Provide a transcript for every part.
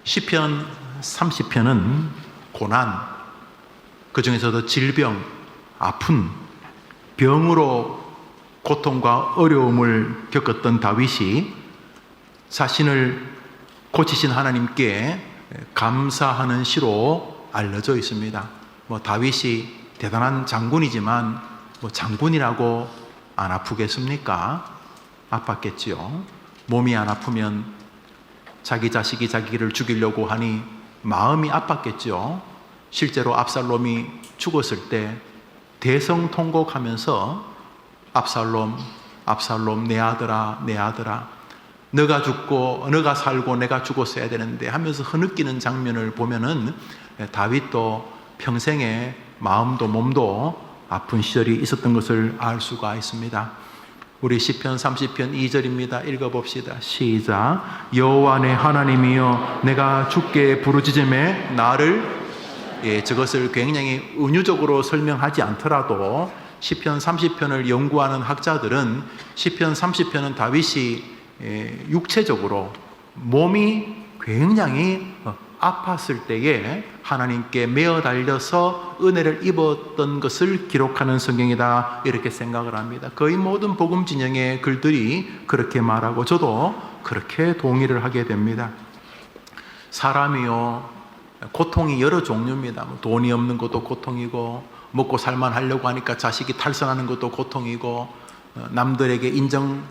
시편 30편은 고난, 그 중에서도 질병, 아픈, 병으로 고통과 어려움을 겪었던 다윗이 자신을 고치신 하나님께 감사하는 시로 알려져 있습니다. 다윗이 대단한 장군이지만 장군이라고 안 아프겠습니까? 아팠겠지요. 몸이 안 아프면 자기 자식이 자기를 죽이려고 하니 마음이 아팠겠죠. 실제로 압살롬이 죽었을 때 대성통곡하면서 압살롬, 압살롬, 내 아들아, 내 아들아, 너가 죽고 너가 살고 내가 죽었어야 되는데 하면서 흐느끼는 장면을 보면은 다윗도 평생에 마음도 몸도 아픈 시절이 있었던 것을 알 수가 있습니다. 우리 시편 30편 2절입니다. 읽어봅시다. 시작. 여호와 내 하나님이여, 내가 주께 부르짖음에 나를, 저것을 굉장히 은유적으로 설명하지 않더라도 시편 30편을 연구하는 학자들은 시편 30편은 다윗이 육체적으로 몸이 굉장히 아팠을 때에 하나님께 매어 달려서 은혜를 입었던 것을 기록하는 성경이다, 이렇게 생각을 합니다. 거의 모든 복음 진영의 글들이 그렇게 말하고 저도 그렇게 동의를 하게 됩니다. 사람이요, 고통이 여러 종류입니다. 돈이 없는 것도 고통이고, 먹고 살만 하려고 하니까 자식이 탈선하는 것도 고통이고, 남들에게 인정,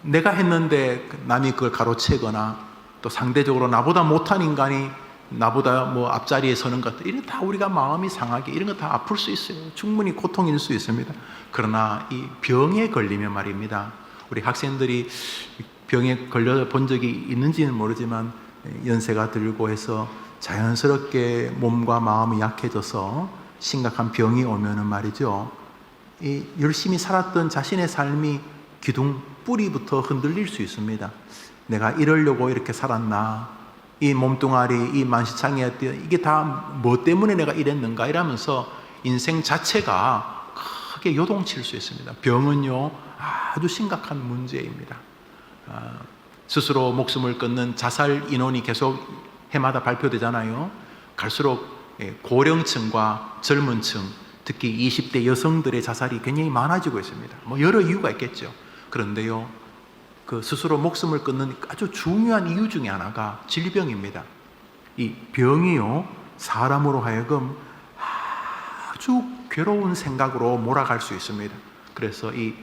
내가 했는데 남이 그걸 가로채거나, 또 상대적으로 나보다 못한 인간이 나보다 앞자리에 서는 것들, 이런 다 우리가 마음이 상하게, 이런 거 다 아플 수 있어요. 충분히 고통일 수 있습니다. 그러나 이 병에 걸리면 말입니다, 우리 학생들이 병에 걸려 본 적이 있는지는 모르지만 연세가 들고 해서 자연스럽게 몸과 마음이 약해져서 심각한 병이 오면은 말이죠, 이 열심히 살았던 자신의 삶이 기둥 뿌리부터 흔들릴 수 있습니다. 내가 이러려고 이렇게 살았나, 이 몸뚱아리, 이 만시창이었던 이게 다 뭐 때문에 내가 이랬는가, 이러면서 인생 자체가 크게 요동칠 수 있습니다. 병은요 아주 심각한 문제입니다. 스스로 목숨을 끊는 자살 인원이 계속 해마다 발표되잖아요. 갈수록 고령층과 젊은 층, 특히 20대 여성들의 자살이 굉장히 많아지고 있습니다. 여러 이유가 있겠죠. 그런데요, 그 스스로 목숨을 끊는 아주 중요한 이유 중에 하나가 질병입니다. 이 병이요, 사람으로 하여금 아주 괴로운 생각으로 몰아갈 수 있습니다. 그래서 이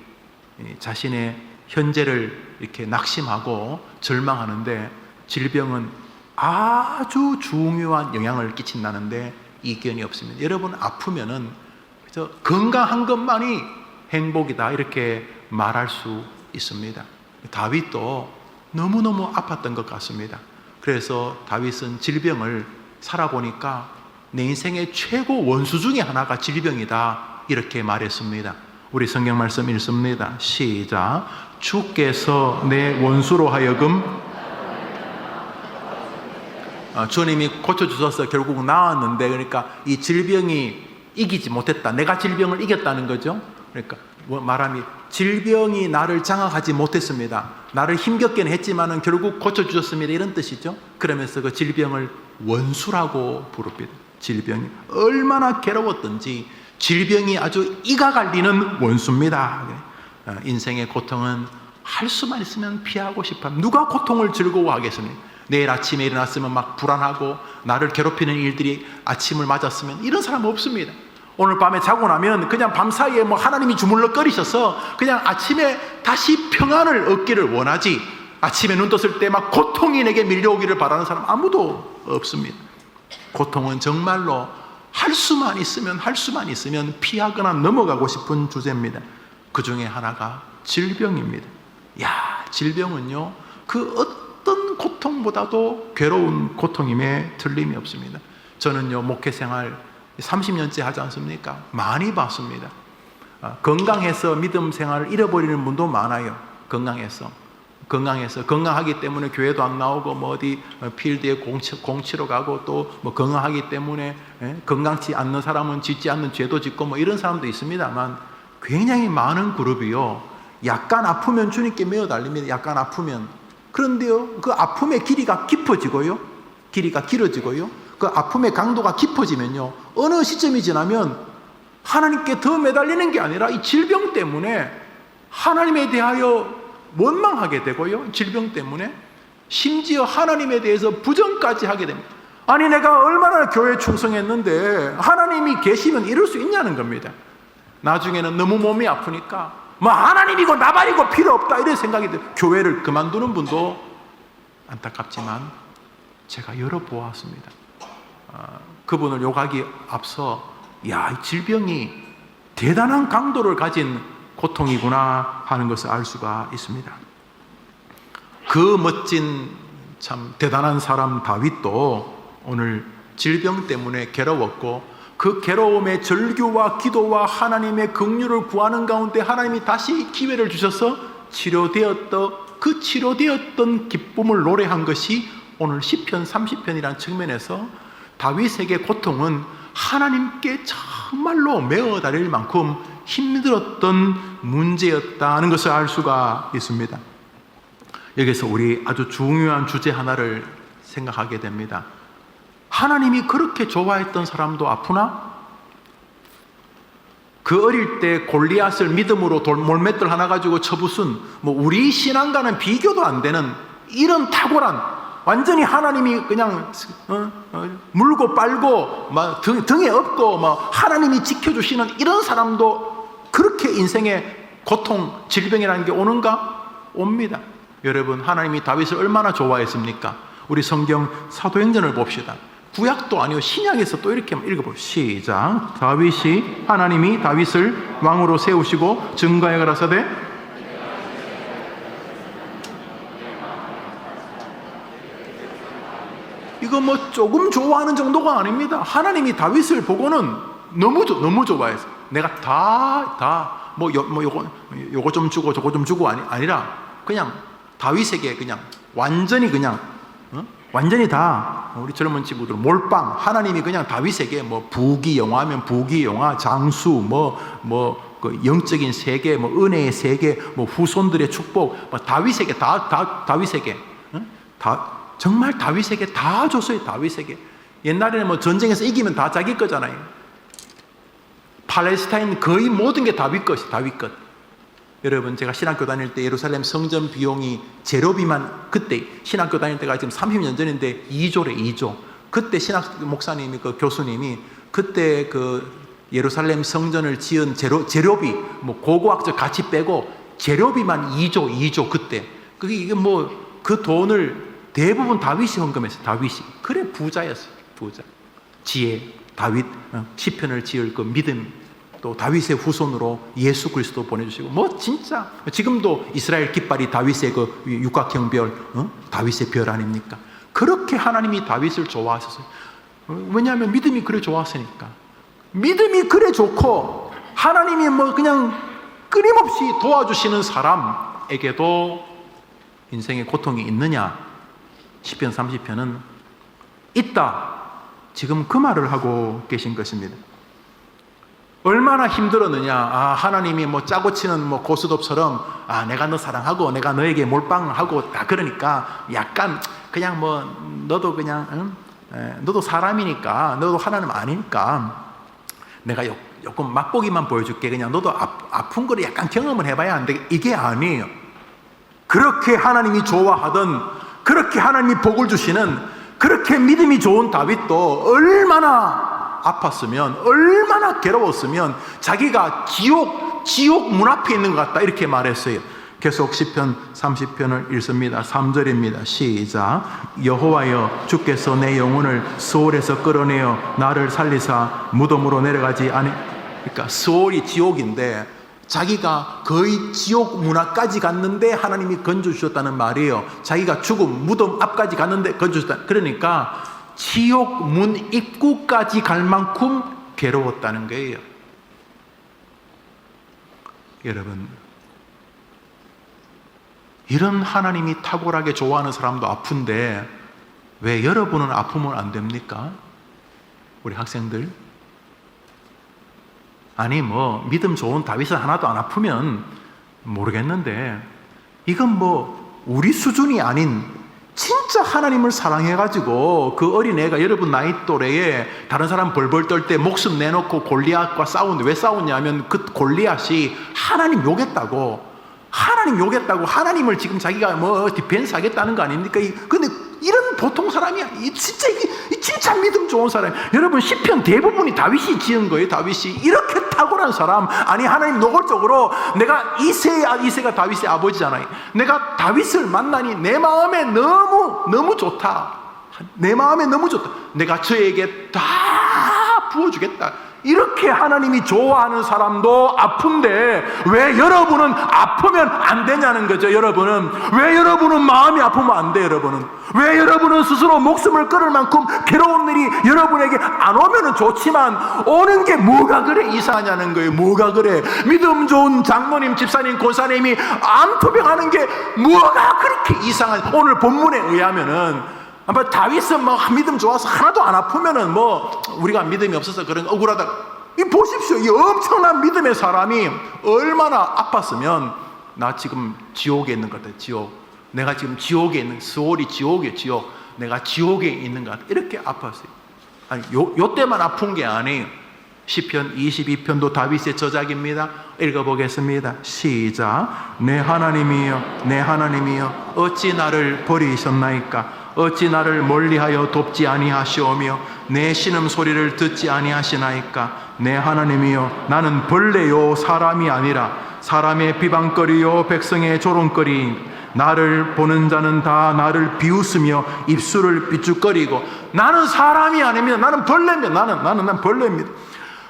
자신의 현재를 이렇게 낙심하고 절망하는데, 질병은 아주 중요한 영향을 끼친다는데 이견이 없습니다. 여러분, 아프면은 그저 건강한 것만이 행복이다, 이렇게 말할 수 있습니다. 다윗도 너무너무 아팠던 것 같습니다. 그래서 다윗은 질병을 살아보니까 내 인생의 최고 원수 중에 하나가 질병이다, 이렇게 말했습니다. 우리 성경 말씀 읽습니다. 시작. 주께서 내 원수로 하여금, 주님이 고쳐주셔서 결국 나았는데, 그러니까 이 질병이 이기지 못했다, 내가 질병을 이겼다는 거죠. 그러니까 말하면 질병이 나를 장악하지 못했습니다. 나를 힘겹게는 했지만은 결국 고쳐주셨습니다, 이런 뜻이죠. 그러면서 그 질병을 원수라고 부릅니다. 질병이 얼마나 괴로웠던지 질병이 아주 이가 갈리는 원수입니다. 인생의 고통은 할 수만 있으면 피하고 싶어. 누가 고통을 즐거워하겠습니까? 내일 아침에 일어났으면 막 불안하고 나를 괴롭히는 일들이 아침을 맞았으면, 이런 사람 없습니다. 오늘 밤에 자고 나면 그냥 밤사이에 하나님이 주물럭거리셔서 그냥 아침에 다시 평안을 얻기를 원하지, 아침에 눈 떴을 때 막 고통이 내게 밀려오기를 바라는 사람 아무도 없습니다. 고통은 정말로 할 수만 있으면 피하거나 넘어가고 싶은 주제입니다. 그 중에 하나가 질병입니다. 질병은요, 그 어떤 고통보다도 괴로운 고통임에 틀림이 없습니다. 저는요, 목회생활 30년째 하지 않습니까? 많이 봤습니다. 건강해서 믿음 생활을 잃어버리는 분도 많아요. 건강하기 때문에 교회도 안 나오고 어디 필드에 공치러 가고, 또 건강하기 때문에 건강치 않는 사람은 짓지 않는 죄도 짓고 이런 사람도 있습니다만, 굉장히 많은 그룹이요, 약간 아프면 주님께 매어 달립니다. 약간 아프면. 그런데요, 그 아픔의 길이가 깊어지고요, 길이가 길어지고요. 그 아픔의 강도가 깊어지면요. 어느 시점이 지나면 하나님께 더 매달리는 게 아니라 이 질병 때문에 하나님에 대하여 원망하게 되고요. 질병 때문에 심지어 하나님에 대해서 부정까지 하게 됩니다. 아니 내가 얼마나 교회에 충성했는데 하나님이 계시면 이럴 수 있냐는 겁니다. 나중에는 너무 몸이 아프니까 뭐 하나님이고 나발이고 필요 없다 이런 생각이 들어요. 교회를 그만두는 분도 안타깝지만 제가 열어보았습니다. 그분을 욕하기 앞서 이 질병이 대단한 강도를 가진 고통이구나 하는 것을 알 수가 있습니다. 그 멋진 참 대단한 사람 다윗도 오늘 질병 때문에 괴로웠고 그 괴로움의 절규와 기도와 하나님의 긍휼을 구하는 가운데 하나님이 다시 기회를 주셔서 그 치료되었던 기쁨을 노래한 것이 오늘 시편 30편이라는 측면에서 다윗에게 고통은 하나님께 정말로 메어 달릴 만큼 힘들었던 문제였다는 것을 알 수가 있습니다. 여기서 우리 아주 중요한 주제 하나를 생각하게 됩니다. 하나님이 그렇게 좋아했던 사람도 아프나? 그 어릴 때 골리앗을 믿음으로 돌몰맷돌 하나 가지고 쳐부순 우리 신앙과는 비교도 안 되는 이런 탁월한 완전히 하나님이 그냥 물고 빨고 등에 업고 하나님이 지켜주시는 이런 사람도 그렇게 인생에 고통, 질병이라는 게 오는가? 옵니다. 여러분 하나님이 다윗을 얼마나 좋아했습니까? 우리 성경 사도행전을 봅시다. 구약도 아니고 신약에서 또 이렇게 읽어보시죠. 시작. 다윗이 하나님이 다윗을 왕으로 세우시고 증거하여 가라사대 이거 조금 좋아하는 정도가 아닙니다. 하나님이 다윗을 보고는 너무 좋아해서 내가 요거 좀 주고 저거 좀 주고 아니라 그냥 다윗에게 그냥 완전히 다 우리 젊은 친구들 몰빵 하나님이 그냥 다윗에게 부귀영화면 부귀영화 장수 그 영적인 세계 은혜의 세계 후손들의 축복 다윗에게 다윗에게 정말 다윗에게 다 줬어요. 다윗에게 옛날에는 전쟁에서 이기면 다 자기 거잖아요. 팔레스타인 거의 모든 게 다윗 것이 다윗 것. 여러분 제가 신학교 다닐 때 예루살렘 성전 비용이 제로비만 그때 신학교 다닐 때가 지금 30년 전인데 2조래 2조. 그때 신학 목사님이 그 교수님이 그때 그 예루살렘 성전을 지은 재료비 고고학적 가치 빼고 재료비만 2조 그때 그게 이게 그 돈을 대부분 다윗이 헌금했어요. 다윗이 그래 부자였어요. 부자 지혜 다윗 시편을 지을 그 믿음 또 다윗의 후손으로 예수 그리스도 보내주시고 진짜 지금도 이스라엘 깃발이 다윗의 그 육각형 별 다윗의 별 아닙니까? 그렇게 하나님이 다윗을 좋아하셨어요. 왜냐하면 믿음이 그래 좋았으니까. 믿음이 그래 좋고 하나님이 그냥 끊임없이 도와주시는 사람에게도 인생의 고통이 있느냐? 시편 30편은 있다. 지금 그 말을 하고 계신 것입니다. 얼마나 힘들었느냐? 하나님이 짜고 치는 고스톱처럼 내가 너 사랑하고 내가 너에게 몰빵하고 그러니까 약간 그냥 너도 그냥 너도 사람이니까 너도 하나님 아니니까 내가 조금 맛보기만 보여줄게. 그냥 너도 아픈 거를 약간 경험을 해봐야 안 돼. 이게 아니에요. 그렇게 하나님이 좋아하던 그렇게 하나님이 복을 주시는 그렇게 믿음이 좋은 다윗도 얼마나 아팠으면 얼마나 괴로웠으면 자기가 지옥 문 앞에 있는 것 같다 이렇게 말했어요. 계속 시편 30편을 읽습니다. 3절입니다. 시작. 여호와여 주께서 내 영혼을 수월에서 끌어내어 나를 살리사 무덤으로 내려가지 않으. 그러니까 수월이 지옥인데 자기가 거의 지옥 문 앞까지 갔는데 하나님이 건져주셨다는 말이에요. 자기가 죽음 무덤 앞까지 갔는데 건져주셨다. 그러니까 지옥 문 입구까지 갈 만큼 괴로웠다는 거예요. 여러분 이런 하나님이 탁월하게 좋아하는 사람도 아픈데 왜 여러분은 아프면 안 됩니까? 우리 학생들 아니 믿음 좋은 다윗은 하나도 안 아프면 모르겠는데 이건 우리 수준이 아닌 진짜 하나님을 사랑해가지고 그 어린애가 여러분 나이 또래에 다른 사람 벌벌 떨 때 목숨 내놓고 골리앗과 싸우는데 왜 싸웠냐면 그 골리앗이 하나님 욕했다고, 하나님을 지금 자기가 뭐 디펜스 하겠다는 거 아닙니까? 근데 이런 보통 사람이야. 진짜 믿음 좋은 사람. 여러분 시편 대부분이 다윗이 지은 거예요. 다윗이 이렇게 탁월한 사람. 아니 하나님 노골적으로 내가 이새가 다윗의 아버지잖아요. 내가 다윗을 만나니 내 마음에 너무 좋다. 내 마음에 너무 좋다. 내가 저에게 다 부어주겠다. 이렇게 하나님이 좋아하는 사람도 아픈데 왜 여러분은 아프면 안 되냐는 거죠. 여러분은 왜 여러분은 마음이 아프면 안 돼? 여러분은 왜 여러분은 스스로 목숨을 끊을 만큼 괴로운 일이 여러분에게 안 오면은 좋지만 오는 게 뭐가 그래 이상하냐는 거예요. 뭐가 그래? 믿음 좋은 장모님, 집사님, 권사님이 암투병하는 게 뭐가 그렇게 이상하냐? 오늘 본문에 의하면은 아마 다윗은 뭐 믿음 좋아서 하나도 안 아프면은 뭐 우리가 믿음이 없어서 그런 억울하다. 이 보십시오. 이 엄청난 믿음의 사람이 얼마나 아팠으면 나 지금 지옥에 있는 것 같아. 지옥. 내가 지금 지옥에 있는, 스월이 지옥이에요. 지옥. 내가 지옥에 있는 것 같아. 이렇게 아팠어요. 아니 요 때만 아픈 게 아니에요. 시편 22편도 다윗의 저작입니다. 읽어보겠습니다. 시작. 내 하나님이여, 내 하나님이여, 어찌 나를 버리셨나이까? 어찌 나를 멀리하여 돕지 아니하시오며 내 신음소리를 듣지 아니하시나이까? 내 하나님이여, 나는 벌레요 사람이 아니라 사람의 비방거리요 백성의 조롱거리. 나를 보는 자는 다 나를 비웃으며 입술을 삐죽거리고. 나는 사람이 아닙니다. 나는 벌레입니다. 나는 벌레입니다.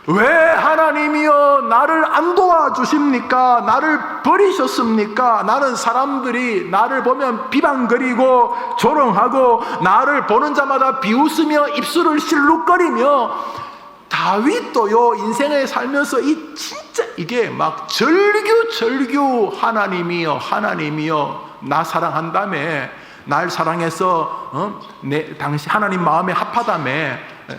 왜 하나님이여 나를 안 도와주십니까? 나를 버리셨습니까? 나는 사람들이 나를 보면 비방거리고 조롱하고 나를 보는 자마다 비웃으며 입술을 실룩거리며. 다윗도요 인생을 살면서 진짜 이게 막 절규 하나님이여 나 사랑한다며, 날 사랑해서 당신 하나님 마음에 합하다며,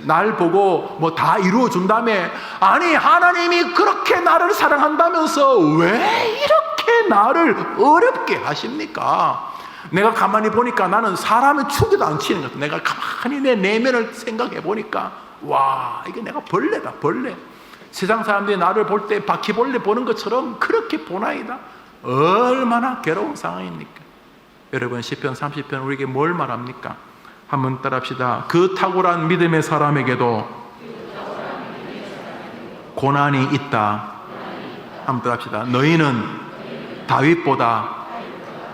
날 보고 뭐 다 이루어준다며. 아니 하나님이 그렇게 나를 사랑한다면서 왜 이렇게 나를 어렵게 하십니까? 내가 가만히 보니까 나는 사람의 축에도 안 치는 것 같아. 내가 가만히 내 내면을 생각해 보니까 와, 이게 내가 벌레다, 벌레. 세상 사람들이 나를 볼 때 바퀴벌레 보는 것처럼 그렇게 보나이다. 얼마나 괴로운 상황입니까? 여러분 시편 30편 우리에게 뭘 말합니까? 한번 따라합시다. 그 탁월한 믿음의 사람에게도 고난이 있다. 한번 따라합시다. 너희는 다윗보다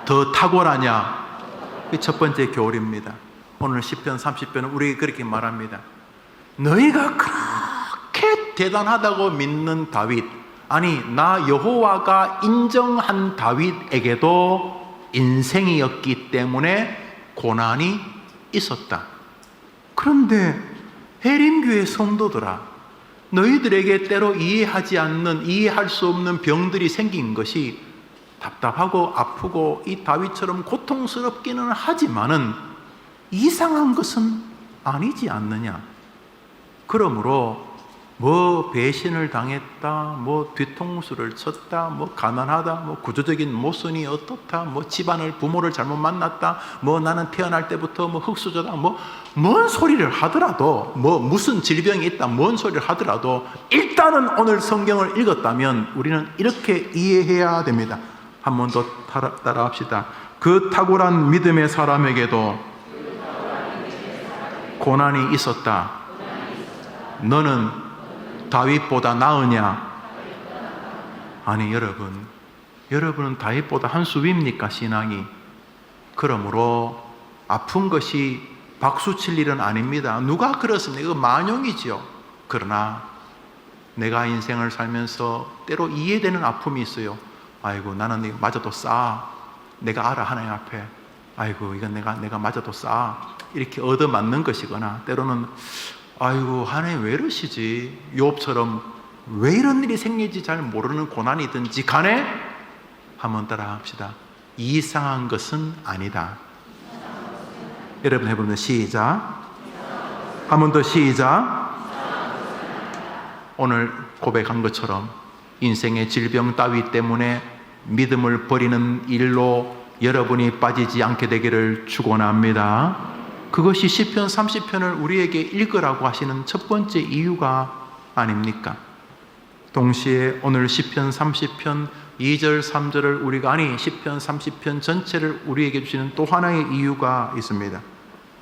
더 탁월하냐? 이 첫 번째 교훈입니다. 오늘 시편 30편은 우리에게 그렇게 말합니다. 너희가 그렇게 대단하다고 믿는 다윗, 아니 나 여호와가 인정한 다윗에게도 인생이었기 때문에 고난이 있었다. 그런데 해림교회 성도들아, 너희들에게 때로 이해할 수 없는 병들이 생긴 것이 답답하고 아프고 이 다윗처럼 고통스럽기는 하지만은 이상한 것은 아니지 않느냐. 그러므로 뭐 배신을 당했다, 뭐 뒤통수를 쳤다, 뭐 가난하다, 뭐 구조적인 모순이 어떻다, 뭐 집안을 부모를 잘못 만났다, 뭐 나는 태어날 때부터 뭐 흙수저다, 뭐 뭔 소리를 하더라도, 뭐 무슨 질병이 있다, 뭔 소리를 하더라도 일단은 오늘 성경을 읽었다면 우리는 이렇게 이해해야 됩니다. 한 번 더 따라합시다. 그 탁월한 믿음의 사람에게도 고난이 있었다. 너는 다윗보다 나으냐? 아니 여러분은 다윗보다 한 수 위입니까? 신앙이. 그러므로 아픈 것이 박수 칠 일은 아닙니다. 누가 그렇습니까? 이거 만용이지요. 그러나 내가 인생을 살면서 때로 이해되는 아픔이 있어요. 아이고 나는 이거 맞아도 싸. 내가 알아 하나님 앞에. 아이고 이건 내가 맞아도 싸. 이렇게 얻어맞는 것이거나 때로는 아이고 하나님 왜 이러시지? 욥처럼 왜 이런 일이 생기지 잘 모르는 고난이든지 간에 한번 따라 합시다. 이상한 것은 아니다. 여러분 해보면 시작. 한 번 더 시작. 오늘 고백한 것처럼 인생의 질병 따위 때문에 믿음을 버리는 일로 여러분이 빠지지 않게 되기를 축원합니다. 그것이 시편 30편을 우리에게 읽으라고 하시는 첫 번째 이유가 아닙니까? 동시에 오늘 시편 30편 2절 3절을 우리가 시편 30편 전체를 우리에게 주시는 또 하나의 이유가 있습니다.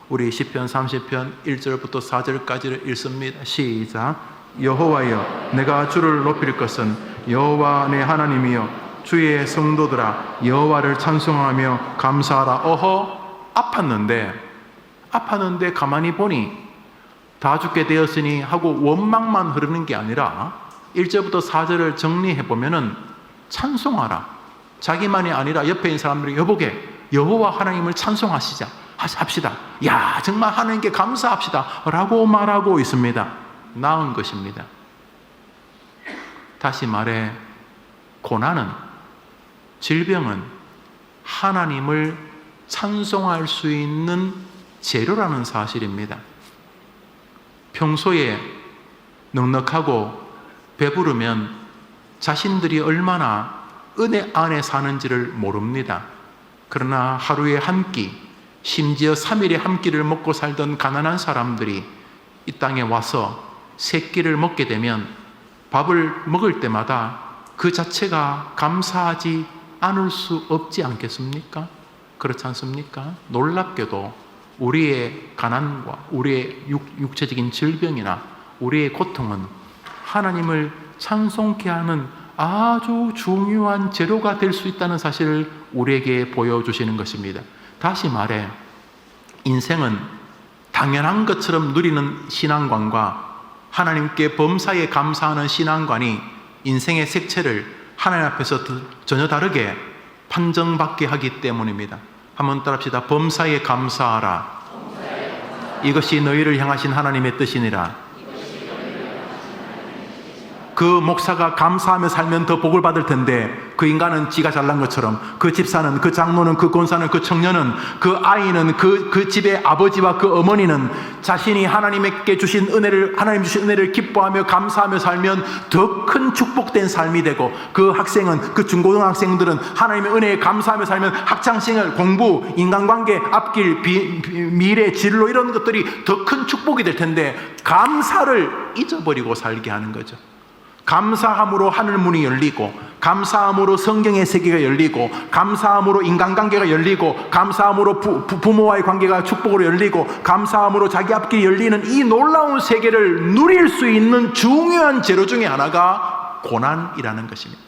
우리 시편 30편 1절부터 4절까지를 읽습니다. 시작. 여호와여, 내가 주를 높일 것은 여호와 내 하나님이여, 주의 성도들아 여호와를 찬송하며 감사하라. 아팠는데 가만히 보니 다 죽게 되었으니 하고 원망만 흐르는 게 아니라 1절부터 4절을 정리해 보면은 찬송하라. 자기만이 아니라 옆에 있는 사람들이 여보게 여호와 하나님을 찬송하시자 합시다. 야, 정말 하나님께 감사합시다 라고 말하고 있습니다. 나은 것입니다. 다시 말해, 고난은, 질병은 하나님을 찬송할 수 있는 재료라는 사실입니다. 평소에 넉넉하고 배부르면 자신들이 얼마나 은혜 안에 사는지를 모릅니다. 그러나 하루에 한 끼, 심지어 3일에 한 끼를 먹고 살던 가난한 사람들이 이 땅에 와서 세 끼를 먹게 되면 밥을 먹을 때마다 그 자체가 감사하지 않을 수 없지 않겠습니까? 그렇지 않습니까? 놀랍게도 우리의 가난과 우리의 육체적인 질병이나 우리의 고통은 하나님을 찬송케 하는 아주 중요한 재료가 될 수 있다는 사실을 우리에게 보여주시는 것입니다. 다시 말해, 인생은 당연한 것처럼 누리는 신앙관과 하나님께 범사에 감사하는 신앙관이 인생의 색채를 하나님 앞에서 전혀 다르게 판정받게 하기 때문입니다. 한번 따라합시다. 범사에 감사하라. 이것이 너희를 향하신 하나님의 뜻이니라. 그 목사가 감사하며 살면 더 복을 받을 텐데 그 인간은 지가 잘난 것처럼, 그 집사는, 그 장로는, 그 권사는, 그 청년은, 그 아이는, 그 집의 아버지와 그 어머니는 자신이 하나님께 주신 은혜를, 하나님 주신 은혜를 기뻐하며 감사하며 살면 더 큰 축복된 삶이 되고, 그 학생은, 그 중고등학생들은 하나님의 은혜에 감사하며 살면 학창시절 공부, 인간관계, 앞길, 미래, 진로 이런 것들이 더 큰 축복이 될 텐데 감사를 잊어버리고 살게 하는 거죠. 감사함으로 하늘 문이 열리고, 감사함으로 성경의 세계가 열리고, 감사함으로 인간관계가 열리고, 감사함으로 부모와의 관계가 축복으로 열리고, 감사함으로 자기 앞길이 열리는 이 놀라운 세계를 누릴 수 있는 중요한 재료 중에 하나가 고난이라는 것입니다.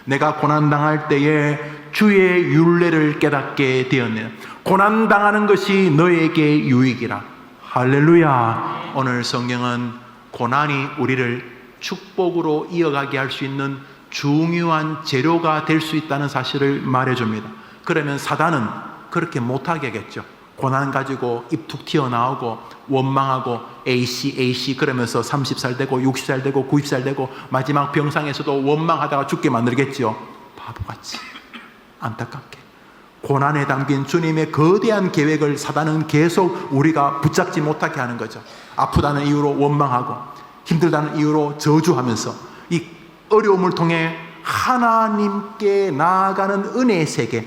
내가 고난당할 때에 주의 율례를 깨닫게 되었네. 고난당하는 것이 너에게 유익이라. 할렐루야. 오늘 성경은 고난이 우리를 축복으로 이어가게 할 수 있는 중요한 재료가 될 수 있다는 사실을 말해줍니다. 그러면 사단은 그렇게 못하게 하겠죠. 고난 가지고 입 툭 튀어나오고 원망하고 AC 그러면서 30살 되고 60살 되고 90살 되고 마지막 병상에서도 원망하다가 죽게 만들겠죠. 바보같이, 안타깝게. 고난에 담긴 주님의 거대한 계획을 사단은 계속 우리가 붙잡지 못하게 하는 거죠. 아프다는 이유로 원망하고 힘들다는 이유로 저주하면서 이 어려움을 통해 하나님께 나아가는 은혜의 세계,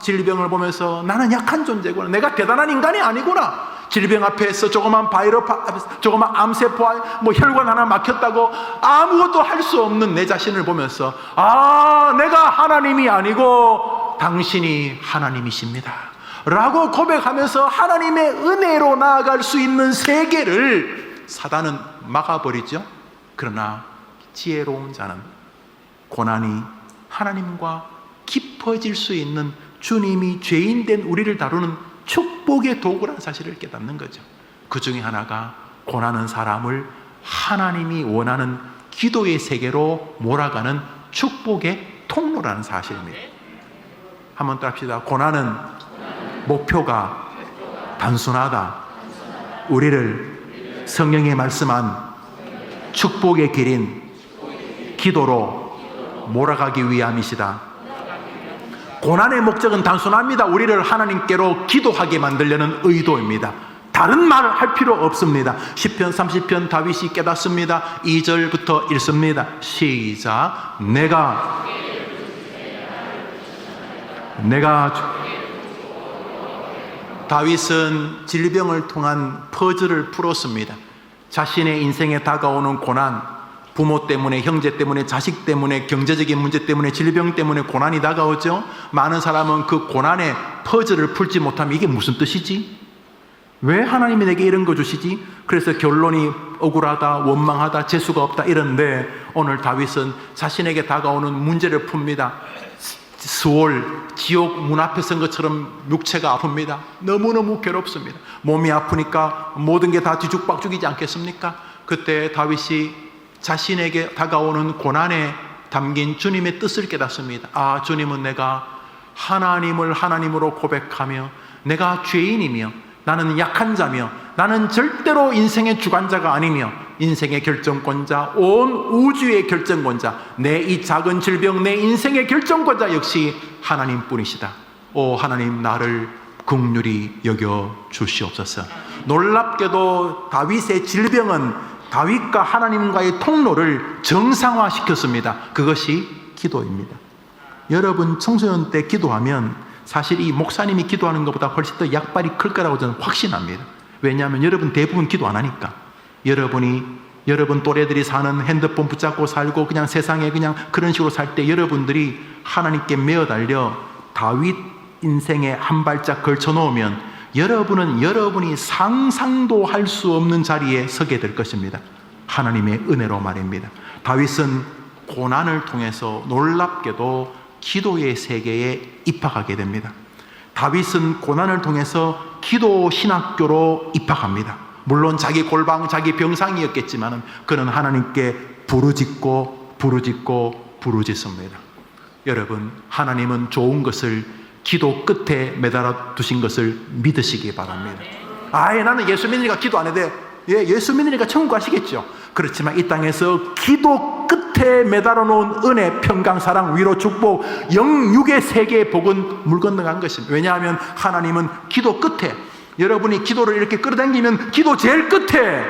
질병을 보면서 나는 약한 존재구나, 내가 대단한 인간이 아니구나, 질병 앞에서 조그만 바이러스, 조그만 암세포, 혈관 하나 막혔다고 아무것도 할 수 없는 내 자신을 보면서 내가 하나님이 아니고 당신이 하나님이십니다 라고 고백하면서 하나님의 은혜로 나아갈 수 있는 세계를 사단은 막아버리죠. 그러나 지혜로운 자는 고난이 하나님과 깊어질 수 있는, 주님이 죄인된 우리를 다루는 축복의 도구라는 사실을 깨닫는 거죠. 그 중에 하나가 고난은 사람을 하나님이 원하는 기도의 세계로 몰아가는 축복의 통로라는 사실입니다. 한번 또 합시다. 고난은 목표가 단순하다. 우리를 성령에 말씀한 축복의 길인 기도로 몰아가기 위함이시다. 고난의 목적은 단순합니다. 우리를 하나님께로 기도하게 만들려는 의도입니다. 다른 말을 할 필요 없습니다. 시편 30편 다윗이 깨닫습니다. 2절부터 읽습니다. 시작. 내가 다윗은 질병을 통한 퍼즐을 풀었습니다. 자신의 인생에 다가오는 고난, 부모 때문에, 형제 때문에, 자식 때문에, 경제적인 문제 때문에, 질병 때문에 고난이 다가오죠. 많은 사람은 그 고난의 퍼즐을 풀지 못하면 이게 무슨 뜻이지? 왜 하나님이 내게 이런 거 주시지? 그래서 결론이 억울하다, 원망하다, 재수가 없다 이런데, 오늘 다윗은 자신에게 다가오는 문제를 풉니다. 수월, 지옥 문 앞에 선 것처럼 육체가 아픕니다. 너무너무 괴롭습니다. 몸이 아프니까 모든 게 다 뒤죽박죽이지 않겠습니까? 그때 다윗이 자신에게 다가오는 고난에 담긴 주님의 뜻을 깨닫습니다. 아, 주님은 내가 하나님을 하나님으로 고백하며, 내가 죄인이며, 나는 약한 자며, 나는 절대로 인생의 주관자가 아니며, 인생의 결정권자, 온 우주의 결정권자, 내 이 작은 질병, 내 인생의 결정권자 역시 하나님뿐이시다. 오 하나님, 나를 긍휼히 여겨 주시옵소서. 놀랍게도 다윗의 질병은 다윗과 하나님과의 통로를 정상화시켰습니다. 그것이 기도입니다. 여러분 청소년 때 기도하면 사실 이 목사님이 기도하는 것보다 훨씬 더 약발이 클 거라고 저는 확신합니다. 왜냐하면 여러분 대부분 기도 안 하니까. 여러분 또래들이 사는 핸드폰 붙잡고 살고 그냥 세상에 그냥 그런 식으로 살 때 여러분들이 하나님께 매어 달려 다윗 인생에 한 발짝 걸쳐 놓으면 여러분은 여러분이 상상도 할 수 없는 자리에 서게 될 것입니다. 하나님의 은혜로 말입니다. 다윗은 고난을 통해서 놀랍게도 기도의 세계에 입학하게 됩니다. 다윗은 고난을 통해서 기도 신학교로 입학합니다. 물론 자기 골방, 자기 병상이었겠지만 그는 하나님께 부르짖고 부르짖습니다. 여러분, 하나님은 좋은 것을 기도 끝에 매달아 두신 것을 믿으시기 바랍니다. 아예 나는 예수 믿으니까 기도 안 해도 돼. 예, 예수 믿으니까 천국 가시겠죠. 그렇지만 이 땅에서 기도 끝에 매달아 놓은 은혜, 평강, 사랑, 위로, 축복, 영육의 세계의 복은 물 건너간 것입니다. 왜냐하면 하나님은 기도 끝에, 여러분이 기도를 이렇게 끌어당기면 기도 제일 끝에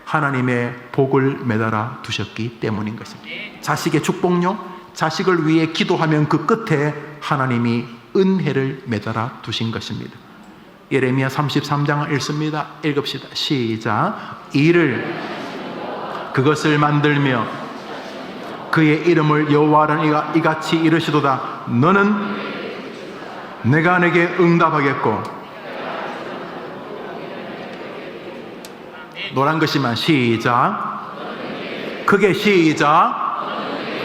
하나님의 복을 매달아 두셨기 때문인 것입니다. 자식의 축복요, 자식을 위해 기도하면 그 끝에 하나님이 은혜를 매달아 두신 것입니다. 예레미야 33장을 읽습니다. 읽읍시다. 시작. 이를 그것을 만들며 그의 이름을 여호와는 이같이 이르시도다. 너는 내가 내게 응답하겠고, 노란 것이만 시작. 크게 시작.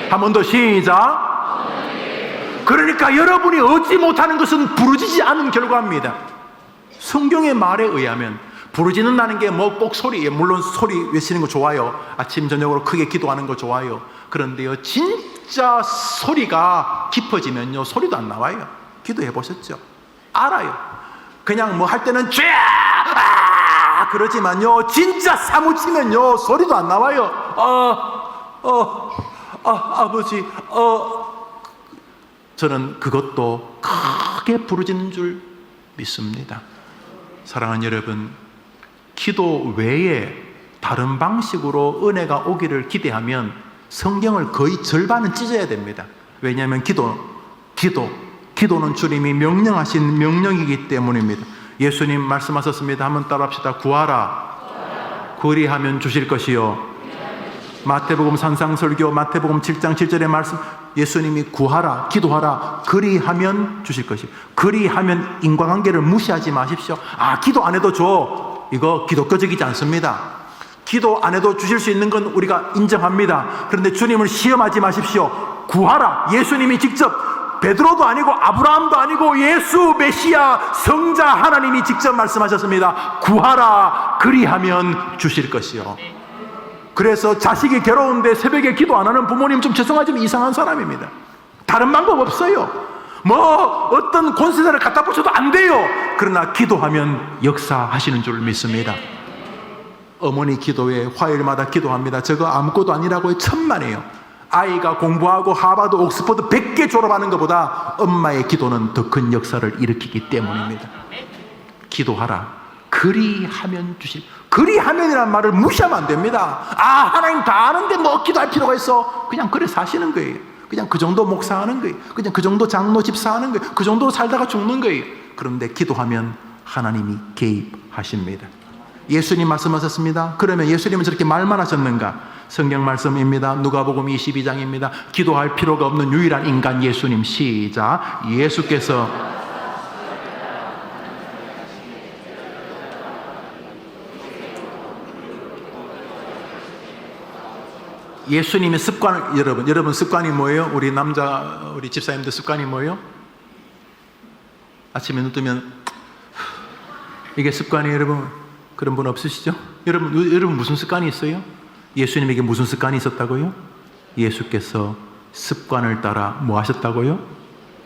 한 번 더 시작. 그러니까 여러분이 얻지 못하는 것은 부르짖지 않은 결과입니다. 성경의 말에 의하면 부르짖는다는 게 뭐 꼭 소리, 물론 소리 외치는 거 좋아요. 아침 저녁으로 크게 기도하는 거 좋아요. 그런데요, 진짜 소리가 깊어지면요 소리도 안 나와요. 기도해 보셨죠? 알아요. 그냥 뭐 할 때는 죄 그러지만요 진짜 사무치면요 소리도 안 나와요. 아버지, 저는 그것도 크게 부르짖는 줄 믿습니다. 사랑하는 여러분, 기도 외에 다른 방식으로 은혜가 오기를 기대하면 성경을 거의 절반은 찢어야 됩니다. 왜냐하면 기도는 주님이 명령하신 명령이기 때문입니다. 예수님 말씀하셨습니다. 한번 따라합시다. 구하라. 그리하면 주실 것이요. 마태복음 산상설교 마태복음 7장 7절의 말씀, 예수님이 구하라, 기도하라, 그리하면 주실 것이요. 그리하면 인과관계를 무시하지 마십시오. 아, 기도 안 해도 줘. 이거 기독교적이지 않습니다. 기도 안 해도 주실 수 있는 건 우리가 인정합니다. 그런데 주님을 시험하지 마십시오. 구하라. 예수님이 직접, 베드로도 아니고 아브라함도 아니고 예수 메시아 성자 하나님이 직접 말씀하셨습니다. 구하라, 그리하면 주실 것이요. 그래서 자식이 괴로운데 새벽에 기도 안 하는 부모님 좀 죄송하지만 이상한 사람입니다. 다른 방법 없어요. 뭐 어떤 권세자를 갖다 붙여도 안 돼요. 그러나 기도하면 역사하시는 줄 믿습니다. 어머니 기도에 화요일마다 기도합니다. 저거 아무것도 아니라고 천만에요. 아이가 공부하고 하버드, 옥스퍼드 100개 졸업하는 것보다 엄마의 기도는 더 큰 역사를 일으키기 때문입니다. 기도하라. 그리하면 주실. 그리하면이라는 말을 무시하면 안 됩니다. 아, 하나님 다 아는데 뭐 기도할 필요가 있어. 그냥 그래 사시는 거예요. 그냥 그 정도 목사하는 거예요. 그냥 그 정도 장로 집사하는 거예요. 그 정도로 살다가 죽는 거예요. 그런데 기도하면 하나님이 개입하십니다. 예수님 말씀하셨습니다. 그러면 예수님은 저렇게 말만 하셨는가? 성경 말씀입니다. 누가복음 22장입니다. 기도할 필요가 없는 유일한 인간 예수님. 시작. 예수께서 예수님의 습관을, 여러분 습관이 뭐예요? 우리 집사님들 습관이 뭐예요? 아침에 눈 뜨면 이게 습관이에요, 여러분. 그런 분 없으시죠? 여러분 무슨 습관이 있어요? 예수님에게 무슨 습관이 있었다고요? 예수께서 습관을 따라 뭐 하셨다고요?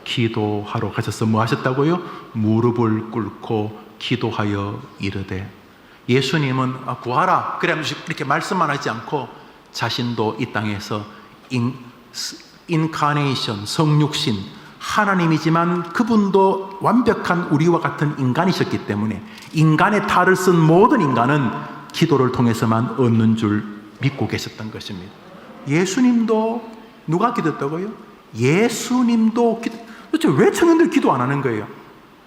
기도하러 가셔서 뭐 하셨다고요? 무릎을 꿇고 기도하여 이르되. 예수님은 구하라 그래 이렇게 말씀만 하지 않고 자신도 이 땅에서 인카네이션, 성육신, 하나님이지만 그분도 완벽한 우리와 같은 인간이셨기 때문에 인간의 탈을 쓴 모든 인간은 기도를 통해서만 얻는 줄 믿고 계셨던 것입니다. 예수님도 누가 기도했다고요? 예수님도 도대체 왜 청년들 기도 안 하는 거예요?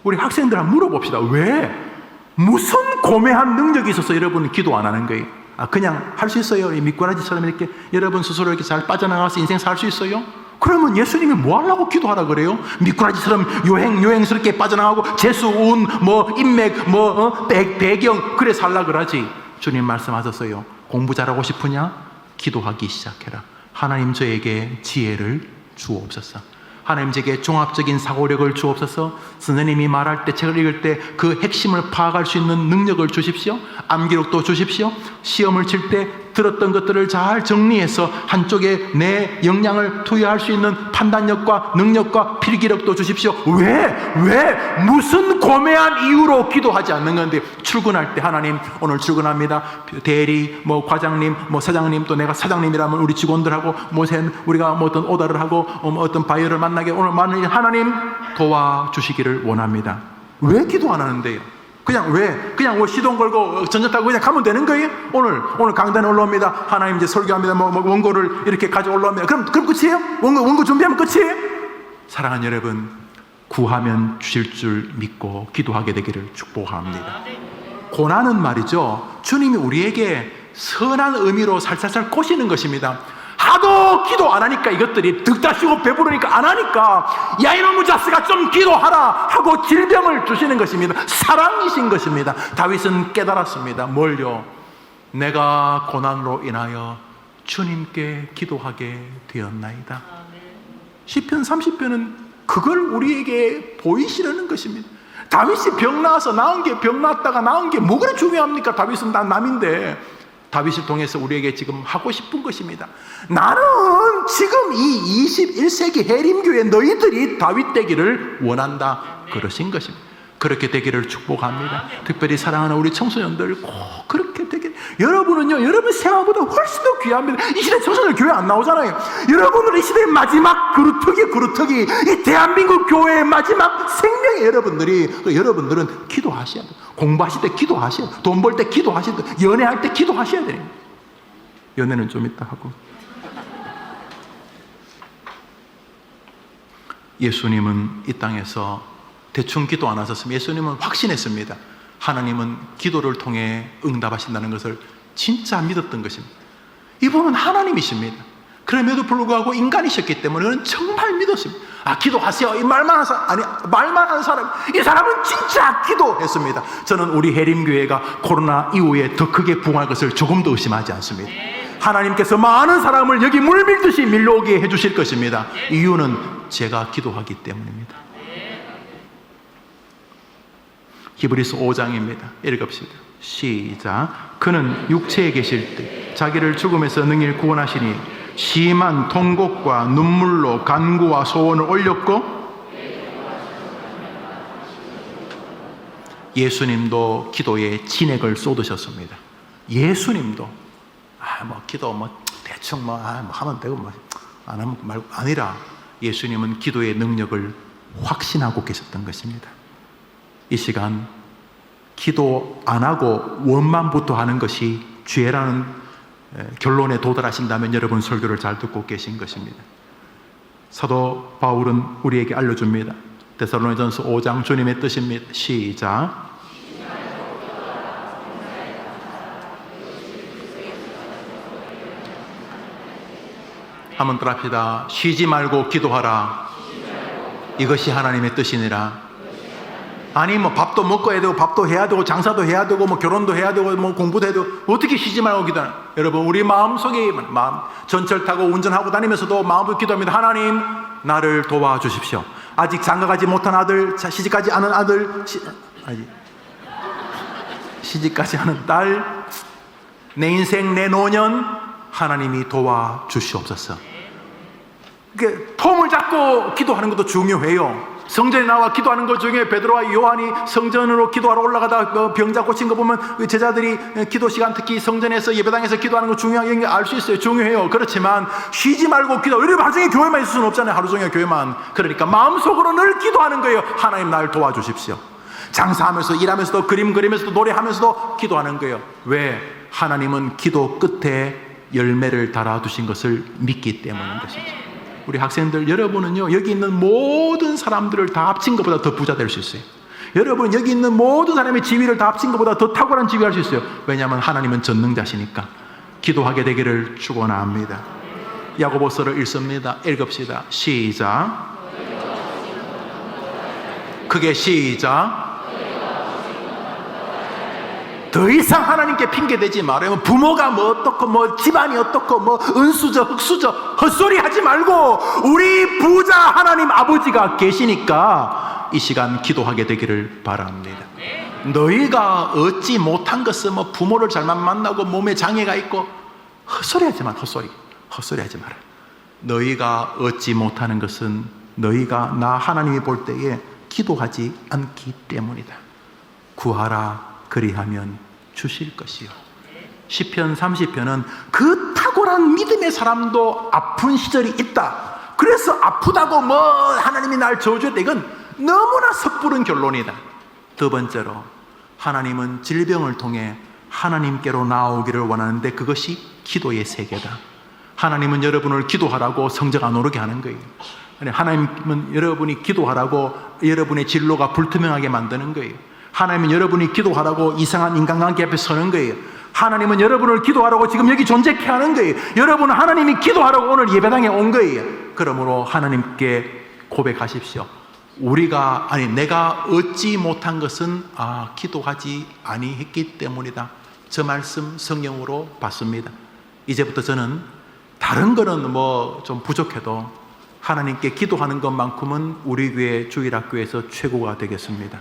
우리 학생들 한번 물어봅시다. 왜? 무슨 고매한 능력이 있어서 여러분은 기도 안 하는 거예요? 그냥 할 수 있어요? 미꾸라지처럼 이렇게 여러분 스스로 이렇게 잘 빠져나가서 인생 살 수 있어요? 그러면 예수님이 뭐 하려고 기도하라 그래요? 미꾸라지처럼 요행스럽게 빠져나가고 재수, 운, 인맥, 배경 그래 살라 그러지. 주님 말씀하셨어요. 공부 잘하고 싶으냐? 기도하기 시작해라. 하나님 저에게 지혜를 주옵소서. 하나님 제게 종합적인 사고력을 주옵소서. 선생님이 말할 때, 책을 읽을 때 그 핵심을 파악할 수 있는 능력을 주십시오. 암기록도 주십시오. 시험을 칠 때 들었던 것들을 잘 정리해서 한쪽에 내 역량을 투여할 수 있는 판단력과 능력과 필기력도 주십시오. 왜? 무슨 고매한 이유로 기도하지 않는 건데, 출근할 때 하나님 오늘 출근합니다. 대리, 과장님, 사장님, 또 내가 사장님이라면 우리 직원들하고 우리가 어떤 오더를 하고 어떤 바이어를 만나게 오늘 하나님 도와주시기를 원합니다. 왜 기도 안 하는데요? 그냥 시동 걸고 전전 타고 그냥 가면 되는 거예요? 오늘 강단에 올라옵니다. 하나님 이제 설교합니다. 원고를 이렇게 가져 올라옵니다. 그럼 끝이에요? 원고 준비하면 끝이에요? 사랑하는 여러분, 구하면 주실 줄 믿고 기도하게 되기를 축복합니다. 고난은 말이죠, 주님이 우리에게 선한 의미로 살살살 꼬시는 것입니다. 하도 기도 안 하니까 이것들이 득다시고 배부르니까 안 하니까 야 이놈의 자식아 좀 기도하라 하고 질병을 주시는 것입니다. 사랑이신 것입니다. 다윗은 깨달았습니다. 뭘요? 내가 고난으로 인하여 주님께 기도하게 되었나이다. 시편 30편은 그걸 우리에게 보이시려는 것입니다. 다윗이 병 나와서 병 나왔다가 나은 게 뭐 그리 중요합니까? 다윗은 난 남인데. 다윗을 통해서 우리에게 지금 하고 싶은 것입니다. 나는 지금 이 21세기 해림교회 너희들이 다윗 되기를 원한다. 그러신 것입니다. 그렇게 되기를 축복합니다. 특별히 사랑하는 우리 청소년들 꼭 그렇게 되길. 여러분은요, 여러분 생각보다 훨씬 더 귀합니다. 이 시대 청소년 교회 안 나오잖아요. 여러분은 이 시대의 마지막 그루터기 이 대한민국 교회의 마지막 생명의 여러분들은 기도하셔야 돼요. 공부하실 때 기도하셔야 돼요. 돈 벌 때 기도하셔야 돼요. 연애할 때 기도하셔야 돼요. 연애는 좀 이따 하고. 예수님은 이 땅에서 대충 기도 안 하셨습니다. 예수님은 확신했습니다. 하나님은 기도를 통해 응답하신다는 것을 진짜 믿었던 것입니다. 이분은 하나님이십니다. 그럼에도 불구하고 인간이셨기 때문에 정말 믿었습니다. 기도하세요. 이 말만 한 사람, 이 사람은 진짜 기도했습니다. 저는 우리 해림교회가 코로나 이후에 더 크게 부흥할 것을 조금도 의심하지 않습니다. 하나님께서 많은 사람을 여기 물밀듯이 밀려오게 해주실 것입니다. 이유는 제가 기도하기 때문입니다. 히브리서 5장입니다. 읽읍시다. 시작. 그는 육체에 계실 때 자기를 죽음에서 능히 구원하시니 심한 통곡과 눈물로 간구와 소원을 올렸고, 예수님도 기도에 진액을 쏟으셨습니다. 예수님도 기도 대충 하면 되고 안 하면 말고 아니라 예수님은 기도의 능력을 확신하고 계셨던 것입니다. 이 시간 기도 안 하고 원만부터 하는 것이 죄라는 결론에 도달하신다면 여러분 설교를 잘 듣고 계신 것입니다. 사도 바울은 우리에게 알려줍니다. 데살로니전서 5장 주님의 뜻입니다. 시작. 한번 더 합시다. 쉬지 말고 기도하라. 이것이 하나님의 뜻이니라. 아니 뭐 밥도 먹고 해야 되고 밥도 해야 되고 장사도 해야 되고 뭐 결혼도 해야 되고 뭐 공부도 해야 되고 어떻게 쉬지 말고 기도하나? 여러분 우리 마음속에 마음 전철 타고 운전하고 다니면서도 마음으로 기도합니다. 하나님 나를 도와주십시오. 아직 장가가지 못한 아들, 시집가지 않은 아들, 시집가지 않은 딸, 내 인생 내 노년 하나님이 도와주시옵소서. 폼을 잡고 기도하는 것도 중요해요. 성전에 나와 기도하는 것 중에 베드로와 요한이 성전으로 기도하러 올라가다 병자 고친 거 보면 제자들이 기도 시간 특히 성전에서 예배당에서 기도하는 거 중요한 게 알 수 있어요. 중요해요. 그렇지만 쉬지 말고 기도. 우리 하루 종일 교회만 있을 수는 없잖아요. 하루 종일 교회만. 그러니까 마음속으로 늘 기도하는 거예요. 하나님 나를 도와주십시오. 장사하면서 일하면서도 그림 그리면서도 노래하면서도 기도하는 거예요. 왜? 하나님은 기도 끝에 열매를 달아두신 것을 믿기 때문인 것이죠. 우리 학생들 여러분은요 여기 있는 모든 사람들을 다 합친 것보다 더 부자 될 수 있어요. 여러분 여기 있는 모든 사람의 지위를 다 합친 것보다 더 탁월한 지위를 할 수 있어요. 왜냐하면 하나님은 전능자시니까. 기도하게 되기를 축원합니다. 야고보서를 읽습니다. 읽읍시다. 시작. 크게 시작. 더 이상 하나님께 핑계대지 말아요. 부모가 뭐 어떻고 뭐 집안이 어떻고 뭐 은수저 흑수저 헛소리 하지 말고 우리 부자 하나님 아버지가 계시니까 이 시간 기도하게 되기를 바랍니다. 너희가 얻지 못한 것은 뭐 부모를 잘못 만나고 몸에 장애가 있고 헛소리 하지 마. 헛소리 하지 마라. 너희가 얻지 못하는 것은 너희가 나 하나님이 볼 때에 기도하지 않기 때문이다. 구하라 그리하면 주실 것이요. 시편 30편은 그 탁월한 믿음의 사람도 아픈 시절이 있다. 그래서 아프다고 뭐 하나님이 날 저주했다. 이건 너무나 섣부른 결론이다. 두 번째로 하나님은 질병을 통해 하나님께로 나오기를 원하는데 그것이 기도의 세계다. 하나님은 여러분을 기도하라고 성적 안 오르게 하는 거예요. 하나님은 여러분이 기도하라고 여러분의 진로가 불투명하게 만드는 거예요. 하나님은 여러분이 기도하라고 이상한 인간관계 앞에 서는 거예요. 하나님은 여러분을 기도하라고 지금 여기 존재케 하는 거예요. 여러분은 하나님이 기도하라고 오늘 예배당에 온 거예요. 그러므로 하나님께 고백하십시오. 내가 얻지 못한 것은 기도하지 아니했기 때문이다. 저 말씀 성경으로 봤습니다. 이제부터 저는 다른 거는 뭐 좀 부족해도 하나님께 기도하는 것만큼은 우리 교회 주일학교에서 최고가 되겠습니다.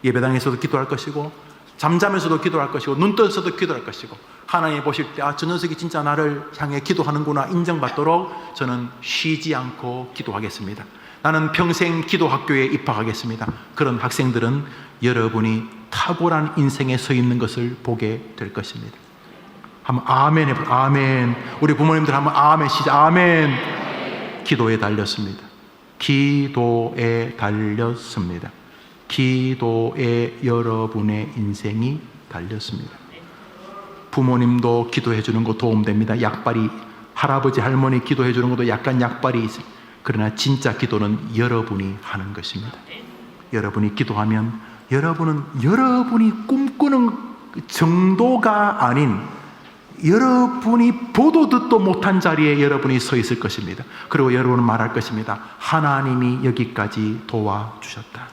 예배당에서도 기도할 것이고 잠자면서도 기도할 것이고 눈 떠서도 기도할 것이고 하나님이 보실 때 저 녀석이 진짜 나를 향해 기도하는구나 인정받도록 저는 쉬지 않고 기도하겠습니다. 나는 평생 기도학교에 입학하겠습니다. 그런 학생들은 여러분이 탁월한 인생에 서 있는 것을 보게 될 것입니다. 한번 아멘 해보세요. 아멘. 우리 부모님들 한번 아멘 시작. 아멘. 기도에 달렸습니다. 기도에 달렸습니다. 기도에 여러분의 인생이 달렸습니다. 부모님도 기도해 주는 거 도움됩니다. 약발이 할아버지 할머니 기도해 주는 것도 약간 약발이 있어요. 그러나 진짜 기도는 여러분이 하는 것입니다. 여러분이 기도하면 여러분은 여러분이 꿈꾸는 정도가 아닌 여러분이 보도 듣도 못한 자리에 여러분이 서 있을 것입니다. 그리고 여러분은 말할 것입니다. 하나님이 여기까지 도와주셨다.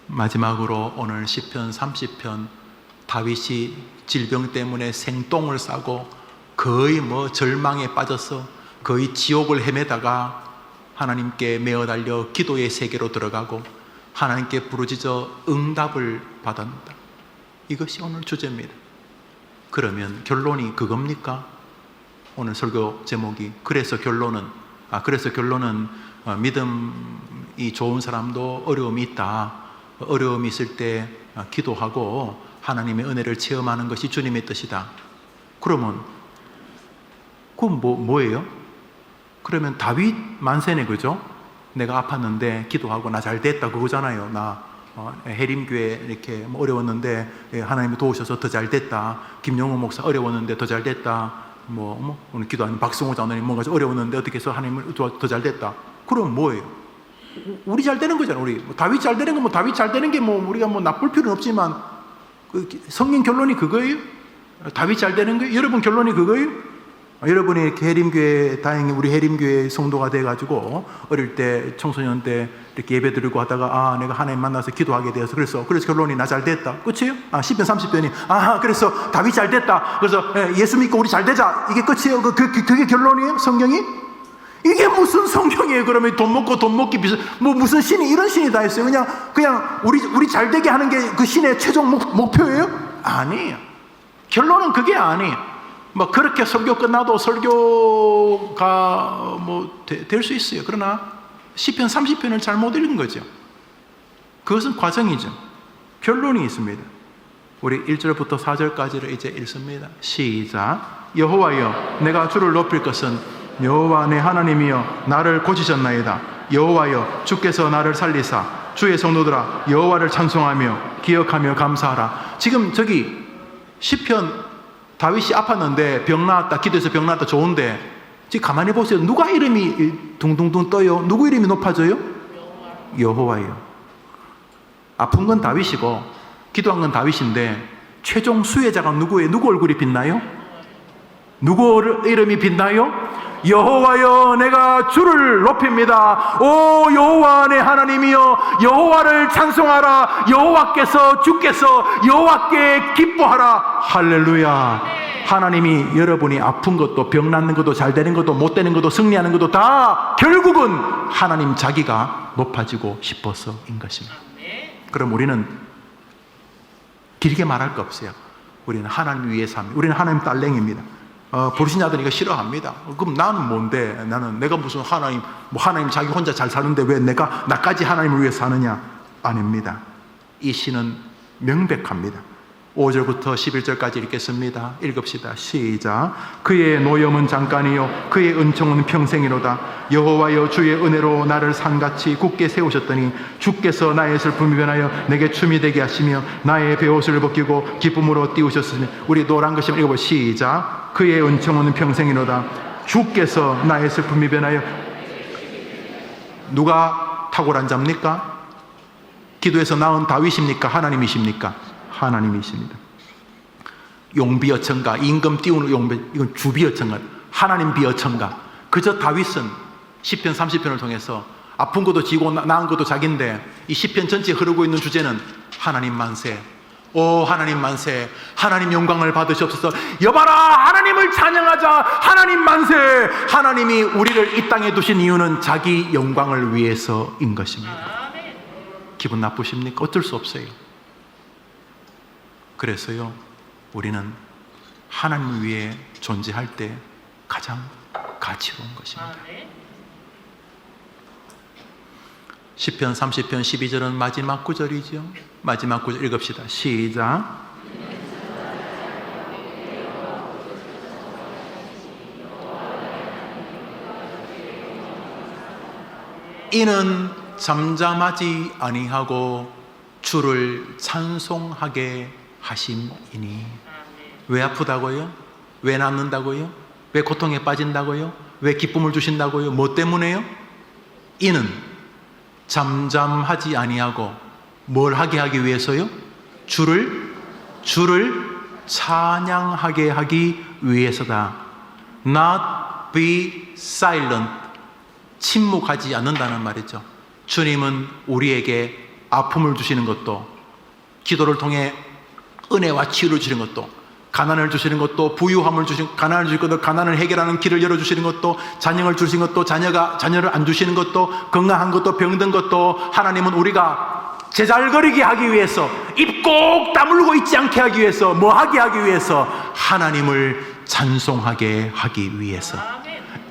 마지막으로 오늘 시편 30편 다윗이 질병 때문에 생똥을 싸고 거의 뭐 절망에 빠져서 거의 지옥을 헤매다가 하나님께 메어 달려 기도의 세계로 들어가고 하나님께 부르짖어 응답을 받았다. 이것이 오늘 주제입니다. 그러면 결론이 그겁니까? 오늘 설교 제목이 그래서 결론은 믿음이 좋은 사람도 어려움이 있다. 어려움이 있을 때 기도하고 하나님의 은혜를 체험하는 것이 주님의 뜻이다. 그러면 그건 뭐예요? 그러면 다윗 만세네, 그죠? 내가 아팠는데 기도하고 나 잘 됐다 그거잖아요. 나 해림교회 이렇게 어려웠는데 하나님이 도우셔서 더 잘 됐다. 김용호 목사 어려웠는데 더 잘 됐다. 오늘 기도하는 박성호 장로님 뭔가 어려웠는데 어떻게 해서 하나님을 더 잘 됐다. 그럼 뭐예요? 우리 잘 되는 거잖아. 우리 다윗 잘 되는 거 다윗 잘 되는 게 우리가 나쁠 필요는 없지만 성경 결론이 그거예요? 다윗 잘 되는 거예요? 여러분 결론이 그거예요? 여러분이 이렇게 해림교회, 다행히 우리 해림교회 성도가 돼가지고 어릴 때 청소년 때 이렇게 예배 드리고 하다가 내가 하나님 만나서 기도하게 되어서 그래서 결론이 나 잘 됐다. 끝이에요? 시편 30편이 그래서 다윗 잘 됐다. 그래서 예수 믿고 우리 잘 되자. 이게 끝이에요? 그게 결론이에요? 성경이? 이게 무슨 성경이에요? 그러면 돈 먹고 돈 먹기 비슷 무슨 신이 이런 신이 다 있어요? 그냥 우리 잘 되게 하는 게 그 신의 최종 목표예요? 아니에요. 결론은 그게 아니에요. 그렇게 설교 끝나도 설교가 될 수 있어요. 그러나 시편 30편을 잘못 읽은 거죠. 그것은 과정이죠. 결론이 있습니다. 우리 1절부터 4절까지를 이제 읽습니다. 시작. 여호와여, 내가 주를 높일 것은 여호와 내 하나님이여 나를 고치셨나이다. 여호와여, 주께서 나를 살리사 주의 성도들아 여호와를 찬송하며 기억하며 감사하라. 지금 저기 시편 다윗이 아팠는데 병 나았다, 기도해서 병 나았다, 좋은데 지금 가만히 보세요. 누가 이름이 둥둥둥 떠요? 누구 이름이 높아져요? 여호와예요. 아픈 건 다윗이고 기도한 건 다윗인데 최종 수혜자가 누구예요? 누구 얼굴이 빛나요? 누구 이름이 빛나요? 여호와여, 내가 주를 높입니다. 오 여호와 내 하나님이여, 여호와를 찬송하라. 여호와께서, 주께서 여호와께 기뻐하라. 할렐루야. 하나님이 여러분이 아픈 것도 병 낫는 것도 잘 되는 것도 못 되는 것도 승리하는 것도 다 결국은 하나님 자기가 높아지고 싶어서인 것입니다. 그럼 우리는 길게 말할 거 없어요. 우리는 하나님 위에 삽니다. 우리는 하나님 딸랭입니다. 불신자들은 이거 싫어합니다. 그럼 나는 뭔데? 내가 무슨 하나님, 하나님 자기 혼자 잘 사는데 왜 나까지 하나님을 위해 사느냐? 아닙니다. 이 시는 명백합니다. 5절부터 11절까지 읽겠습니다. 읽읍시다. 시작. 그의 노염은 잠깐이요 그의 은총은 평생이로다. 여호와여, 주의 은혜로 나를 산같이 굳게 세우셨더니 주께서 나의 슬픔이 변하여 내게 춤이 되게 하시며 나의 베옷을 벗기고 기쁨으로 띄우셨으니. 우리 노란 것이 읽어보. 시작. 그의 은총은 평생이로다. 주께서 나의 슬픔이 변하여. 누가 탁월한 자입니까? 기도에서 나은 다윗입니까? 하나님이십니까? 하나님이십니다. 용비어천가, 임금 띄우는 용비, 이건 주비어천가, 하나님 비어천가. 그저 다윗은 시편 30편을 통해서 아픈 것도 지고 나은 것도 자기인데 이 시편 전체에 흐르고 있는 주제는 하나님 만세. 오 하나님 만세, 하나님 영광을 받으시옵소서. 여봐라, 하나님을 찬양하자. 하나님 만세. 하나님이 우리를 이 땅에 두신 이유는 자기 영광을 위해서인 것입니다. 기분 나쁘십니까? 어쩔 수 없어요. 그래서요, 우리는 하나님을 위해 존재할 때 가장 가치로운 것입니다. 시편 30편 12절은 마지막 구절이죠. 마지막 구절 읽읍시다. 시작. 이는 잠잠하지 아니하고 주를 찬송하게 하심이니. 왜 아프다고요? 왜 낫는다고요? 왜 고통에 빠진다고요? 왜 기쁨을 주신다고요? 뭐 때문에요? 이는 잠잠하지 아니하고 뭘 하게 하기 위해서요? 주를 찬양하게 하기 위해서다. Not be silent. 침묵하지 않는다는 말이죠. 주님은 우리에게 아픔을 주시는 것도, 기도를 통해 은혜와 치유를 주시는 것도, 가난을 주시는 것도, 부유함을 주시는, 가난을 주시는 것도, 가난을 해결하는 길을 열어주시는 것도, 자녀를 주시는 것도, 자녀를 안 주시는 것도, 건강한 것도, 병든 것도, 하나님은 우리가 제잘거리게 하기 위해서, 입 꼭 다물고 있지 않게 하기 위해서, 뭐 하게 하기 위해서, 하나님을 찬송하게 하기 위해서.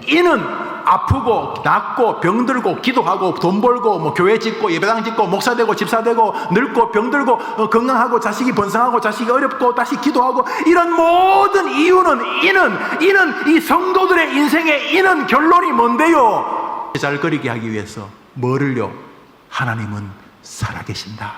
이는 아프고 낫고 병들고 기도하고 돈 벌고 뭐 교회 짓고 예배당 짓고 목사 되고 집사 되고 늙고 병들고 건강하고 자식이 번성하고 자식이 어렵고 다시 기도하고, 이런 모든 이유는, 이는 이 성도들의 인생의 이는 결론이 뭔데요? 제잘거리게 하기 위해서 뭐를요? 하나님은 살아계신다.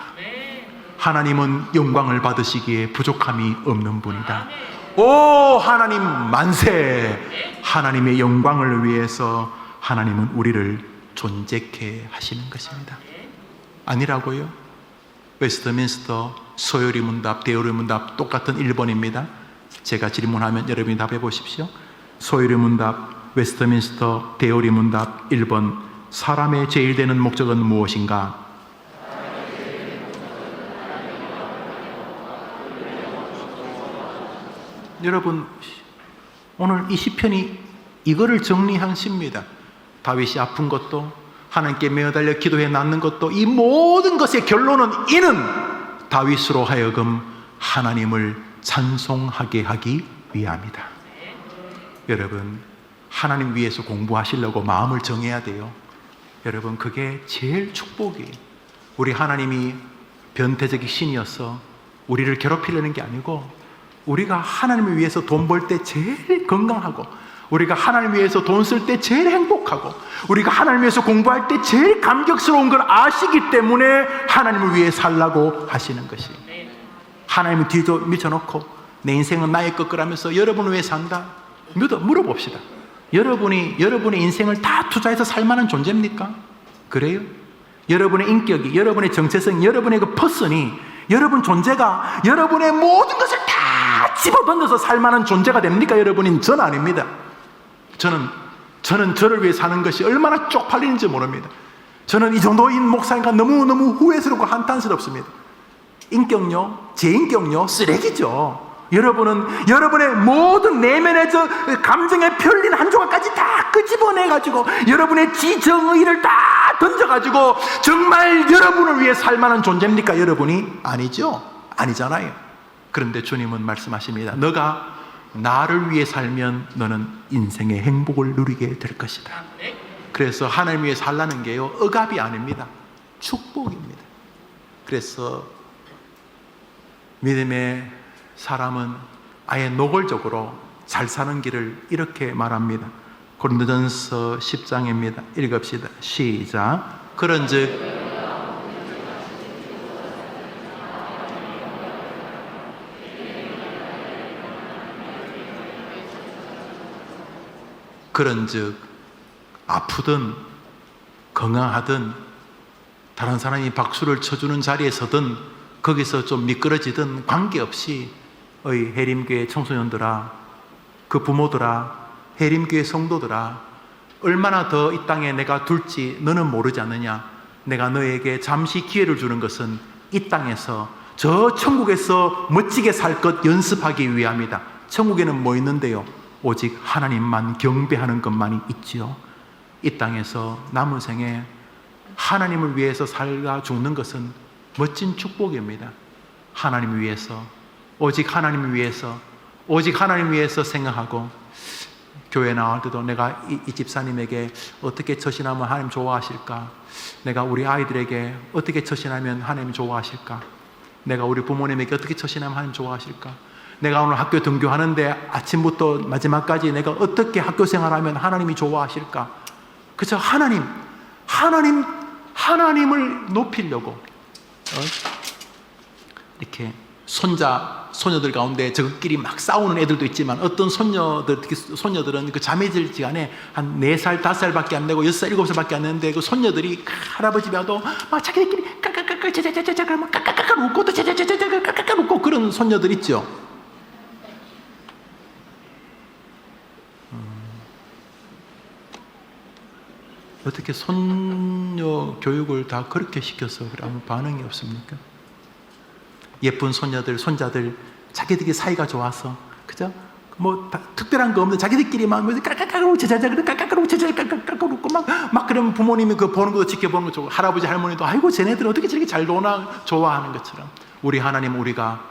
하나님은 영광을 받으시기에 부족함이 없는 분이다. 오 하나님 만세. 하나님의 영광을 위해서 하나님은 우리를 존재케 하시는 것입니다. 아니라고요? 웨스트민스터 소요리 문답, 대요리 문답 똑같은 1번입니다. 제가 질문하면 여러분이 답해 보십시오. 소요리 문답, 웨스트민스터 대요리 문답 1번. 사람의 제일 되는 목적은 무엇인가? 여러분 오늘 이 시편이 이거를 정리한 시입니다. 다윗이 아픈 것도 하나님께 매어달려 기도해 낫는 것도 이 모든 것의 결론은 이는 다윗으로 하여금 하나님을 찬송하게 하기 위함이다. 여러분 하나님 위해서 공부하시려고 마음을 정해야 돼요. 여러분 그게 제일 축복이에요. 우리 하나님이 변태적인 신이어서 우리를 괴롭히려는 게 아니고 우리가 하나님을 위해서 돈 벌 때 제일 건강하고 우리가 하나님 위해서 돈 쓸 때 제일 행복하고 우리가 하나님 위해서 공부할 때 제일 감격스러운 걸 아시기 때문에 하나님을 위해 살라고 하시는 것이. 하나님은 뒤도 미쳐놓고 내 인생은 나의 것 거라면서 여러분을 위해 산다? 물어봅시다. 여러분의 인생을 다 투자해서 살 만한 존재입니까? 그래요? 여러분의 인격이, 여러분의 정체성이, 여러분의 그 퍼슨이, 여러분 존재가 여러분의 모든 것을 다 집어던져서 살 만한 존재가 됩니까? 여러분인 전 아닙니다. 저는 저를 위해 사는 것이 얼마나 쪽팔리는지 모릅니다. 저는 이 정도인 목사니까 너무너무 후회스럽고 한탄스럽습니다. 인격요, 제 인격요, 쓰레기죠. 여러분은 여러분의 모든 내면의 저 감정에 편린 한 조각까지 다 끄집어내가지고 여러분의 지정의를 다 던져가지고 정말 여러분을 위해 살 만한 존재입니까? 여러분이? 아니죠. 아니잖아요. 그런데 주님은 말씀하십니다. 너가 나를 위해 살면 너는 인생의 행복을 누리게 될 것이다. 그래서 하나님 위해 살라는 게요 억압이 아닙니다. 축복입니다. 그래서 믿음의 사람은 아예 노골적으로 잘 사는 길을 이렇게 말합니다. 고린도전서 10장입니다. 읽읍시다. 시작. 그런즉 아프든 건강하든 다른 사람이 박수를 쳐주는 자리에 서든 거기서 좀 미끄러지든 관계없이 어이 해림교회 청소년들아, 그 부모들아, 해림교회 성도들아, 얼마나 더 이 땅에 내가 둘지 너는 모르지 않느냐. 내가 너에게 잠시 기회를 주는 것은 이 땅에서 저 천국에서 멋지게 살 것 연습하기 위함이다. 천국에는 뭐 있는데요? 오직 하나님만 경배하는 것만이 있지요. 이 땅에서 남은 생에 하나님을 위해서 살아 죽는 것은 멋진 축복입니다. 하나님을 위해서, 오직 하나님을 위해서, 오직 하나님을 위해서 생각하고 교회 나올 때도 내가 이 집사님에게 어떻게 처신하면 하나님 좋아하실까? 내가 우리 아이들에게 어떻게 처신하면 하나님 좋아하실까? 내가 우리 부모님에게 어떻게 처신하면 하나님 좋아하실까? 내가 오늘 학교 등교하는데 아침부터 마지막까지 내가 어떻게 학교 생활하면 하나님이 좋아하실까? 그래서 하나님을 높이려고 이렇게 소녀들 가운데 저것끼리 막 싸우는 애들도 있지만 어떤 소녀들은 그 자매들지간에 한 4살, 5살밖에 안 되고 6살, 7살밖에 안 되는데 그 소녀들이 할아버지 봐도 막 자기들끼리 까까까까 자자자자자 막 까까까까 웃고 또 자자자자자 까까까 웃고 그런 소녀들 있죠. 어떻게 손녀 교육을 다 그렇게 시켜서 아무 반응이 없습니까? 예쁜 손녀들, 손자들 자기들끼리 사이가 좋아서 그죠? 뭐 특별한 거 없는데 자기들끼리만 까까까까 자자자 까까까까 자자자 까까까까 웃고 막 그러면 부모님이 그 보는 것도 지켜보는 거 좋고 할아버지 할머니도 아이고 쟤네들 어떻게 저렇게 잘 노나 좋아하는 것처럼 우리 하나님 우리가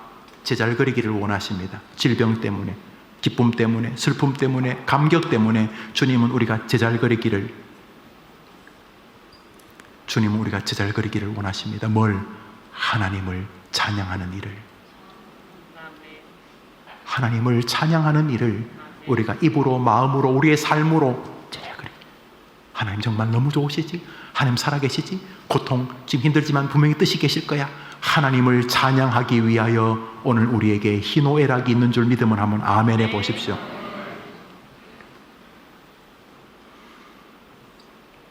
제잘거리기를 원하십니다. 질병 때문에, 기쁨 때문에, 슬픔 때문에, 감격 때문에 주님은 우리가 제잘거리기를 원하십니다. 뭘? 하나님을 찬양하는 일을. 하나님을 찬양하는 일을 우리가 입으로, 마음으로, 우리의 삶으로 제잘거리. 하나님 정말 너무 좋으시지? 하나님 살아계시지? 고통 지금 힘들지만 분명히 뜻이 계실 거야. 하나님을 찬양하기 위하여 오늘 우리에게 희노애락이 있는 줄 믿으면 한번 아멘 해 보십시오.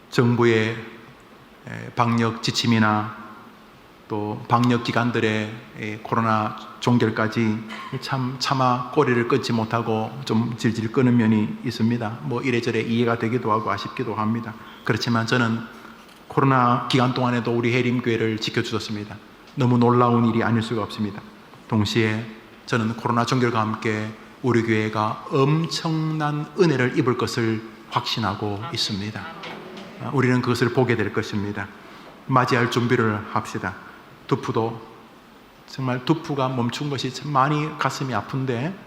정부의 방역 지침이나 또 방역 기관들의 코로나 종결까지 차마 꼬리를 끊지 못하고 좀 질질 끄는 면이 있습니다. 뭐 이래저래 이해가 되기도 하고 아쉽기도 합니다. 그렇지만 저는 코로나 기간 동안에도 우리 해림교회를 지켜주셨습니다. 너무 놀라운 일이 아닐 수가 없습니다. 동시에 저는 코로나 종결과 함께 우리 교회가 엄청난 은혜를 입을 것을 확신하고 있습니다. 우리는 그것을 보게 될 것입니다. 맞이할 준비를 합시다. 두푸도 정말 두푸가 멈춘 것이 참 많이 가슴이 아픈데,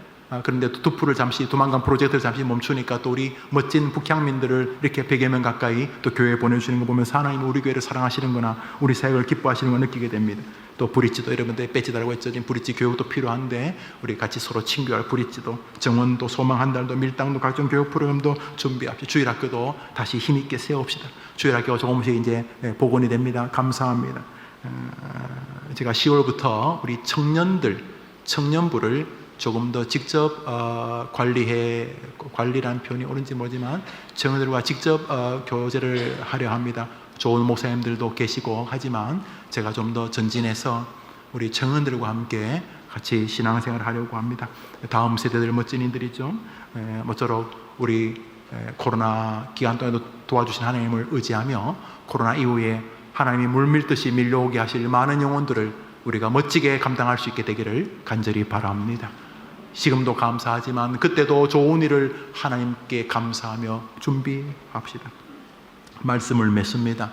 그런데 두푸를 잠시, 두만강 프로젝트를 잠시 멈추니까 또 우리 멋진 북향민들을 이렇게 100여 명 가까이 또 교회에 보내주시는 거 보면서 하나님 우리 교회를 사랑하시는구나, 우리 사역을 기뻐하시는 걸 느끼게 됩니다. 또 브릿지도 여러분들 빼지달라고 했죠. 지금 브릿지 교육도 필요한데 우리 같이 서로 친교할 브릿지도, 정원도, 소망 한 달도, 밀당도, 각종 교육 프로그램도 준비합시다. 주일학교도 다시 힘있게 세웁시다. 주일학교가 조금씩 이제 복원이 됩니다. 감사합니다. 제가 10월부터 우리 청년부를 조금 더 직접 관리라는 표현이 옳은지 모르지만 청년들과 직접 교제를 하려 합니다. 좋은 목사님들도 계시고 하지만 제가 좀 더 전진해서 우리 청년들과 함께 같이 신앙생활을 하려고 합니다. 다음 세대들 멋진 이들이죠. 모쪼록 우리 코로나 기간 동안에도 도와주신 하나님을 의지하며 코로나 이후에 하나님이 물밀듯이 밀려오게 하실 많은 영혼들을 우리가 멋지게 감당할 수 있게 되기를 간절히 바랍니다. 지금도 감사하지만 그때도 좋은 일을 하나님께 감사하며 준비합시다. 말씀을 맺습니다.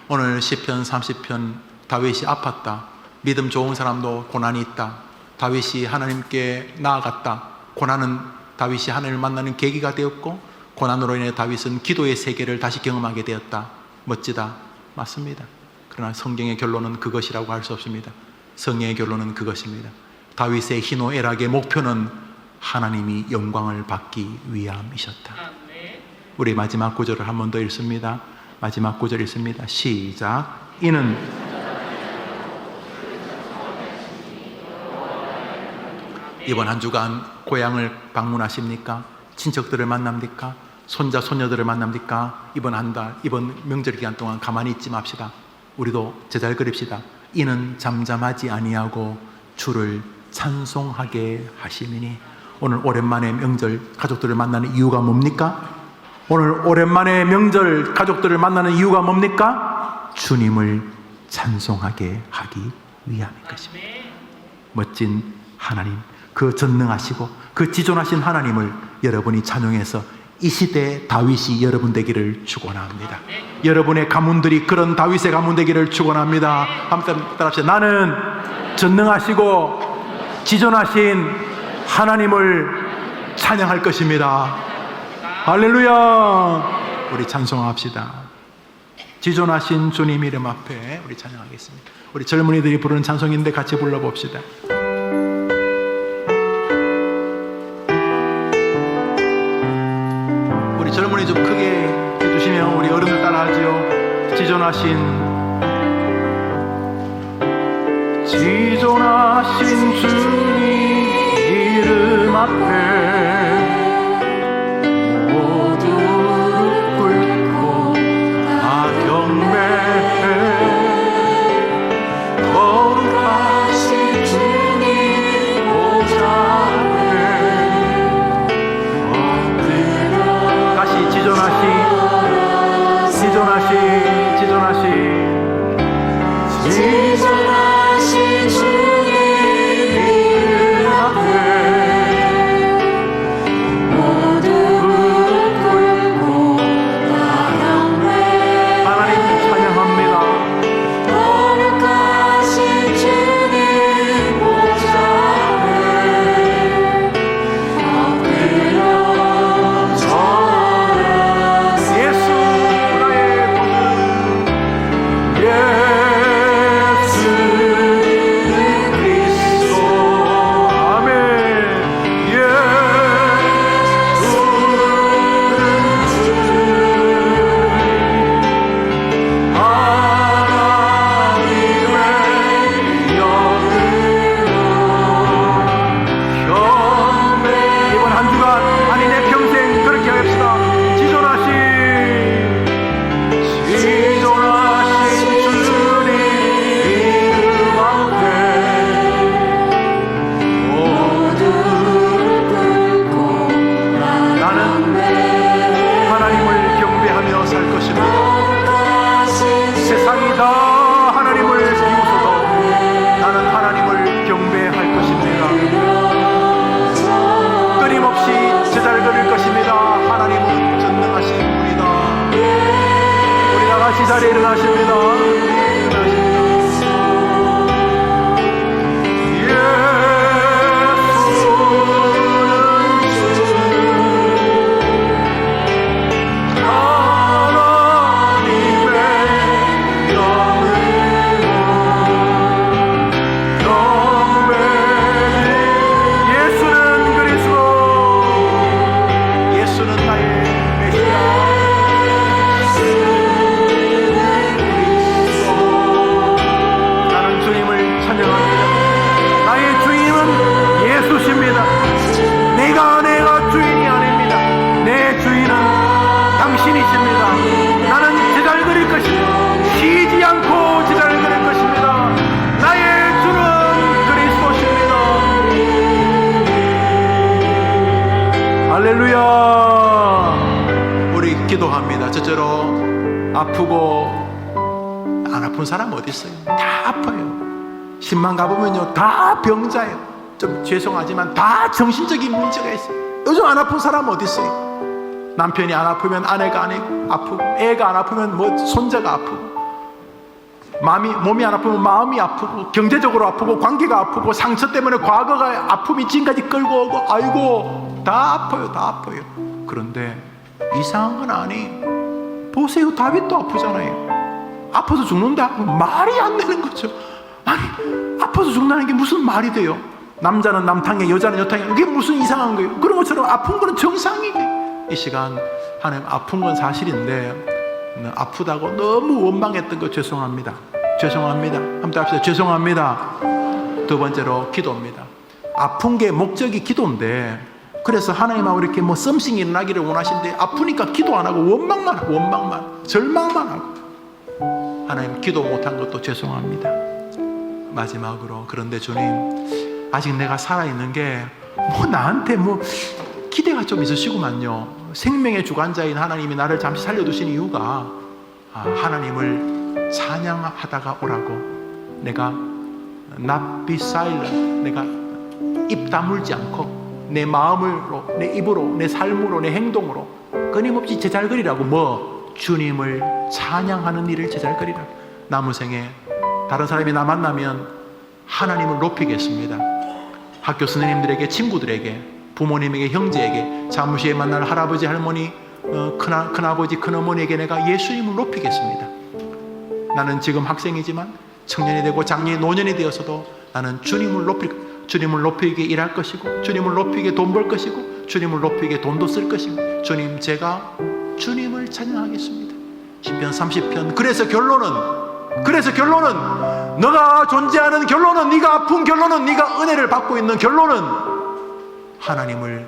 오늘 시편 30편 다윗이 아팠다. 믿음 좋은 사람도 고난이 있다. 다윗이 하나님께 나아갔다. 고난은 다윗이 하나님을 만나는 계기가 되었고 고난으로 인해 다윗은 기도의 세계를 다시 경험하게 되었다. 멋지다. 맞습니다. 그러나 성경의 결론은 그것이라고 할 수 없습니다. 성경의 결론은 그것입니다. 다윗의 희노애락의 목표는 하나님이 영광을 받기 위함이셨다. 우리 마지막 구절을 한 번 더 읽습니다. 마지막 구절 읽습니다. 시작. 이는 이번 한 주간 고향을 방문하십니까? 친척들을 만납니까? 손자 손녀들을 만납니까? 이번 한 달, 이번 명절 기간 동안 가만히 있지 맙시다. 우리도 제잘 그립시다. 이는 잠잠하지 아니하고 주를 찬송하게 하심이니. 오늘 오랜만에 명절 가족들을 만나는 이유가 뭡니까? 오늘 오랜만에 명절 가족들을 만나는 이유가 뭡니까? 주님을 찬송하게 하기 위함인 것입니다. 멋진 하나님, 그 전능하시고 그 지존하신 하나님을 여러분이 찬송해서 이 시대에 다윗이 여러분 되기를 축원합니다. 여러분의 가문들이 그런 다윗의 가문 되기를 축원합니다. 한번 따라합시다. 나는 전능하시고 지존하신 하나님을 찬양할 것입니다. 할렐루야. 우리 찬송합시다. 지존하신 주님 이름 앞에 우리 찬양하겠습니다. 우리 젊은이들이 부르는 찬송인데 같이 불러봅시다. 우리 젊은이 좀 크게 해주시면 우리 어른들 따라하지요. 지존하신 주님 이름 앞에 지존하신 주님 이름 앞에 은혜하십니다. 할렐루야. 우리 기도합니다. 저처럼 아프고 안 아픈 사람 어디 있어요? 다 아파요. 신만 가보면요 다 병자예요. 좀 죄송하지만 다 정신적인 문제가 있어요. 요즘 안 아픈 사람 어디 있어요? 남편이 안 아프면 아내가 아프고, 애가 안 아프면 뭐 손자가 아프고, 몸이 안 아프면 마음이 아프고, 경제적으로 아프고, 관계가 아프고, 상처 때문에 과거가 아픔이 지금까지 끌고 오고, 아이고 다 아파요, 다 아파요. 그런데 이상한 건 아니. 보세요, 다윗도 아프잖아요. 아파서 죽는다? 말이 안 되는 거죠. 아니, 아파서 죽는다는 게 무슨 말이 돼요? 남자는 남탕에 여자는 여탕에, 이게 무슨 이상한 거예요? 그런 것처럼 아픈 거는 정상이에요. 이 시간 하나님, 아픈 건 사실인데 아프다고 너무 원망했던 거 죄송합니다. 죄송합니다. 한번 합시다. 죄송합니다. 두 번째로 기도입니다. 아픈 게 목적이 기도인데, 그래서 하나님하고 이렇게 뭐 썸씽이 일어나기를 원하시는데 아프니까 기도 안 하고 원망만 절망만 하고, 하나님 기도 못한 것도 죄송합니다. 마지막으로, 그런데 주님 아직 내가 살아있는 게 뭐 나한테 뭐 기대가 좀 있으시구만요. 생명의 주관자인 하나님이 나를 잠시 살려두신 이유가 하나님을 찬양하다가 오라고, 내가 not be silent, 내가 입 다물지 않고 내 마음으로, 내 입으로, 내 삶으로, 내 행동으로 끊임없이 제잘거리라고, 뭐 주님을 찬양하는 일을 제잘거리라. 남은 생에 다른 사람이 나 만나면 하나님을 높이겠습니다. 학교 선생님들에게, 친구들에게, 부모님에게, 형제에게, 사무실에 만날 할아버지, 할머니, 큰아버지, 큰어머니에게 내가 예수님을 높이겠습니다. 나는 지금 학생이지만 청년이 되고 장년이, 노년이 되어서도 나는 주님을 높이게 일할 것이고, 주님을 높이게 돈 벌 것이고, 주님을 높이게 돈도 쓸 것이고, 주님, 제가 주님을 찬양하겠습니다. 시편 30편. 그래서 결론은 너가 존재하는 결론은, 네가 아픈 결론은, 네가 은혜를 받고 있는 결론은 하나님을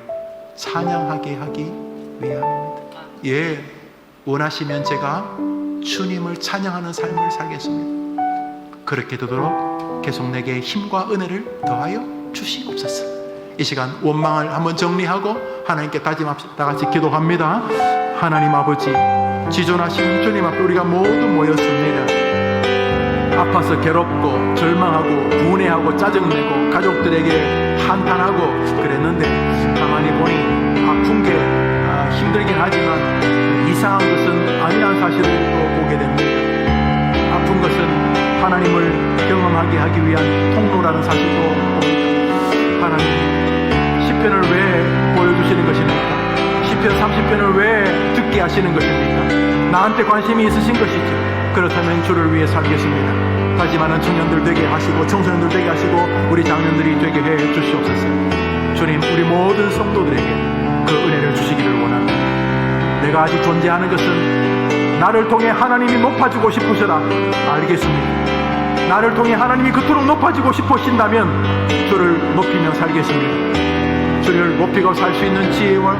찬양하게 하기 위함입니다. 예, 원하시면 제가 주님을 찬양하는 삶을 살겠습니다. 그렇게 되도록 계속 내게 힘과 은혜를 더하여 주시옵소서. 이 시간 원망을 한번 정리하고 하나님께 다짐합시다. 다 같이 기도합니다. 하나님 아버지, 지존하신 주님 앞에 우리가 모두 모였습니다. 아파서 괴롭고 절망하고 분해하고 짜증내고 가족들에게 한탄하고 그랬는데, 가만히 보니 아픈 게 힘들긴 하지만 이상한 것은 아니라는 사실을 또 보게 됩니다. 아픈 것은 하나님을 경험하게 하기 위한 통로라는 사실도 봅니다. 하나님, 시편을 왜 보여주시는 것입니까? 시편 30편을 왜 듣게 하시는 것입니까? 나한테 관심이 있으신 것이죠. 그렇다면 주를 위해 살겠습니다. 다짐하는 청년들 되게 하시고, 청소년들 되게 하시고, 우리 장년들이 되게 해 주시옵소서. 주님, 우리 모든 성도들에게 그 은혜를 주시기를 원합니다. 내가 아직 존재하는 것은 나를 통해 하나님이 높아지고 싶으셔라. 알겠습니다. 나를 통해 하나님이 그토록 높아지고 싶으신다면 주를 높이며 살겠습니다. 주를 높이고 살 수 있는 지혜와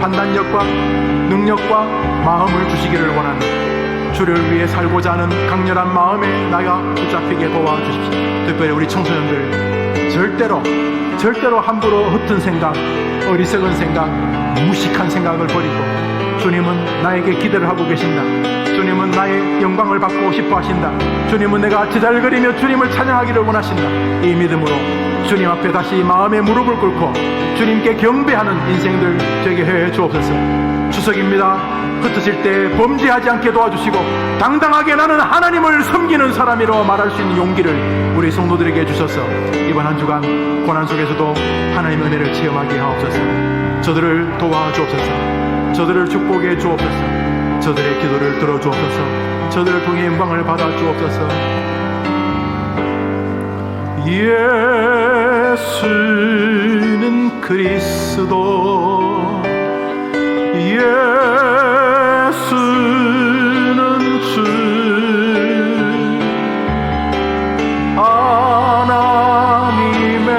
판단력과 능력과 마음을 주시기를 원합니다. 주를 위해 살고자 하는 강렬한 마음에 나가 붙잡히게 도와주십시오. 특별히 우리 청소년들, 절대로 함부로 흩은 생각, 어리석은 생각, 무식한 생각을 버리고 주님은 나에게 기대를 하고 계신다. 주님은 나의 영광을 받고 싶어 하신다. 주님은 내가 제잘거리며 주님을 찬양하기를 원하신다. 이 믿음으로 주님 앞에 다시 마음의 무릎을 꿇고 주님께 경배하는 인생들 되게 해 주옵소서. 추석입니다. 흩어질 때 범죄하지 않게 도와주시고 당당하게 나는 하나님을 섬기는 사람이라고 말할 수 있는 용기를 우리 성도들에게 주셔서 이번 한 주간 고난 속에서도 하나님의 은혜를 체험하게 하옵소서. 저들을 도와주옵소서. 저들을 축복해 주옵소서. 저들의 기도를 들어주옵소서. 저들을 통해 영광을 받아 주옵소서. 예수는 그리스도, 예수는 주, 하나님의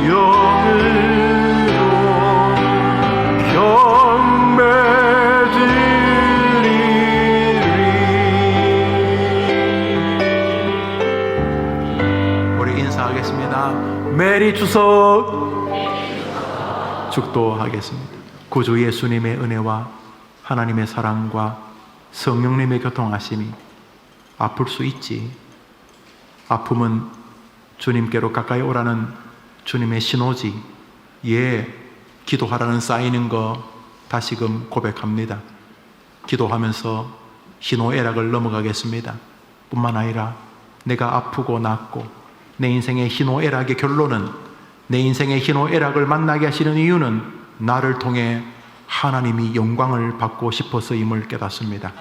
영으로 경배드리리. 우리 인사하겠습니다. 메리 추석. 축도하겠습니다. 구주 예수님의 은혜와 하나님의 사랑과 성령님의 교통하심이 아플 수 있지. 아픔은 주님께로 가까이 오라는 주님의 신호지. 예, 기도하라는 사인인 거 다시금 고백합니다. 기도하면서 희노애락을 넘어가겠습니다. 뿐만 아니라 내가 아프고 낫고 내 인생의 희노애락의 결론은, 내 인생의 희노애락을 만나게 하시는 이유는 나를 통해 하나님이 영광을 받고 싶어서임을 깨닫습니다.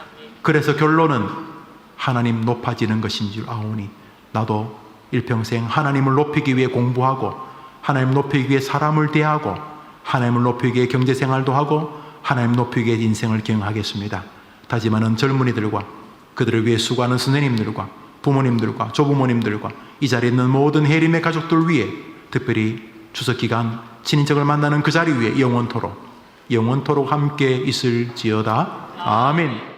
그래서 결론은 하나님 높아지는 것인 줄 아오니 나도 일평생 하나님을 높이기 위해 공부하고, 하나님 높이기 위해 사람을 대하고, 하나님을 높이기 위해 경제생활도 하고, 하나님 높이기 위해 인생을 경영하겠습니다. 다짐하는 젊은이들과 그들을 위해 수고하는 선생님들과 부모님들과 조부모님들과 이 자리에 있는 모든 해림의 가족들 위해, 특별히 추석 기간 친인척을 만나는 그 자리 위에 영원토록 함께 있을지어다. 아멘.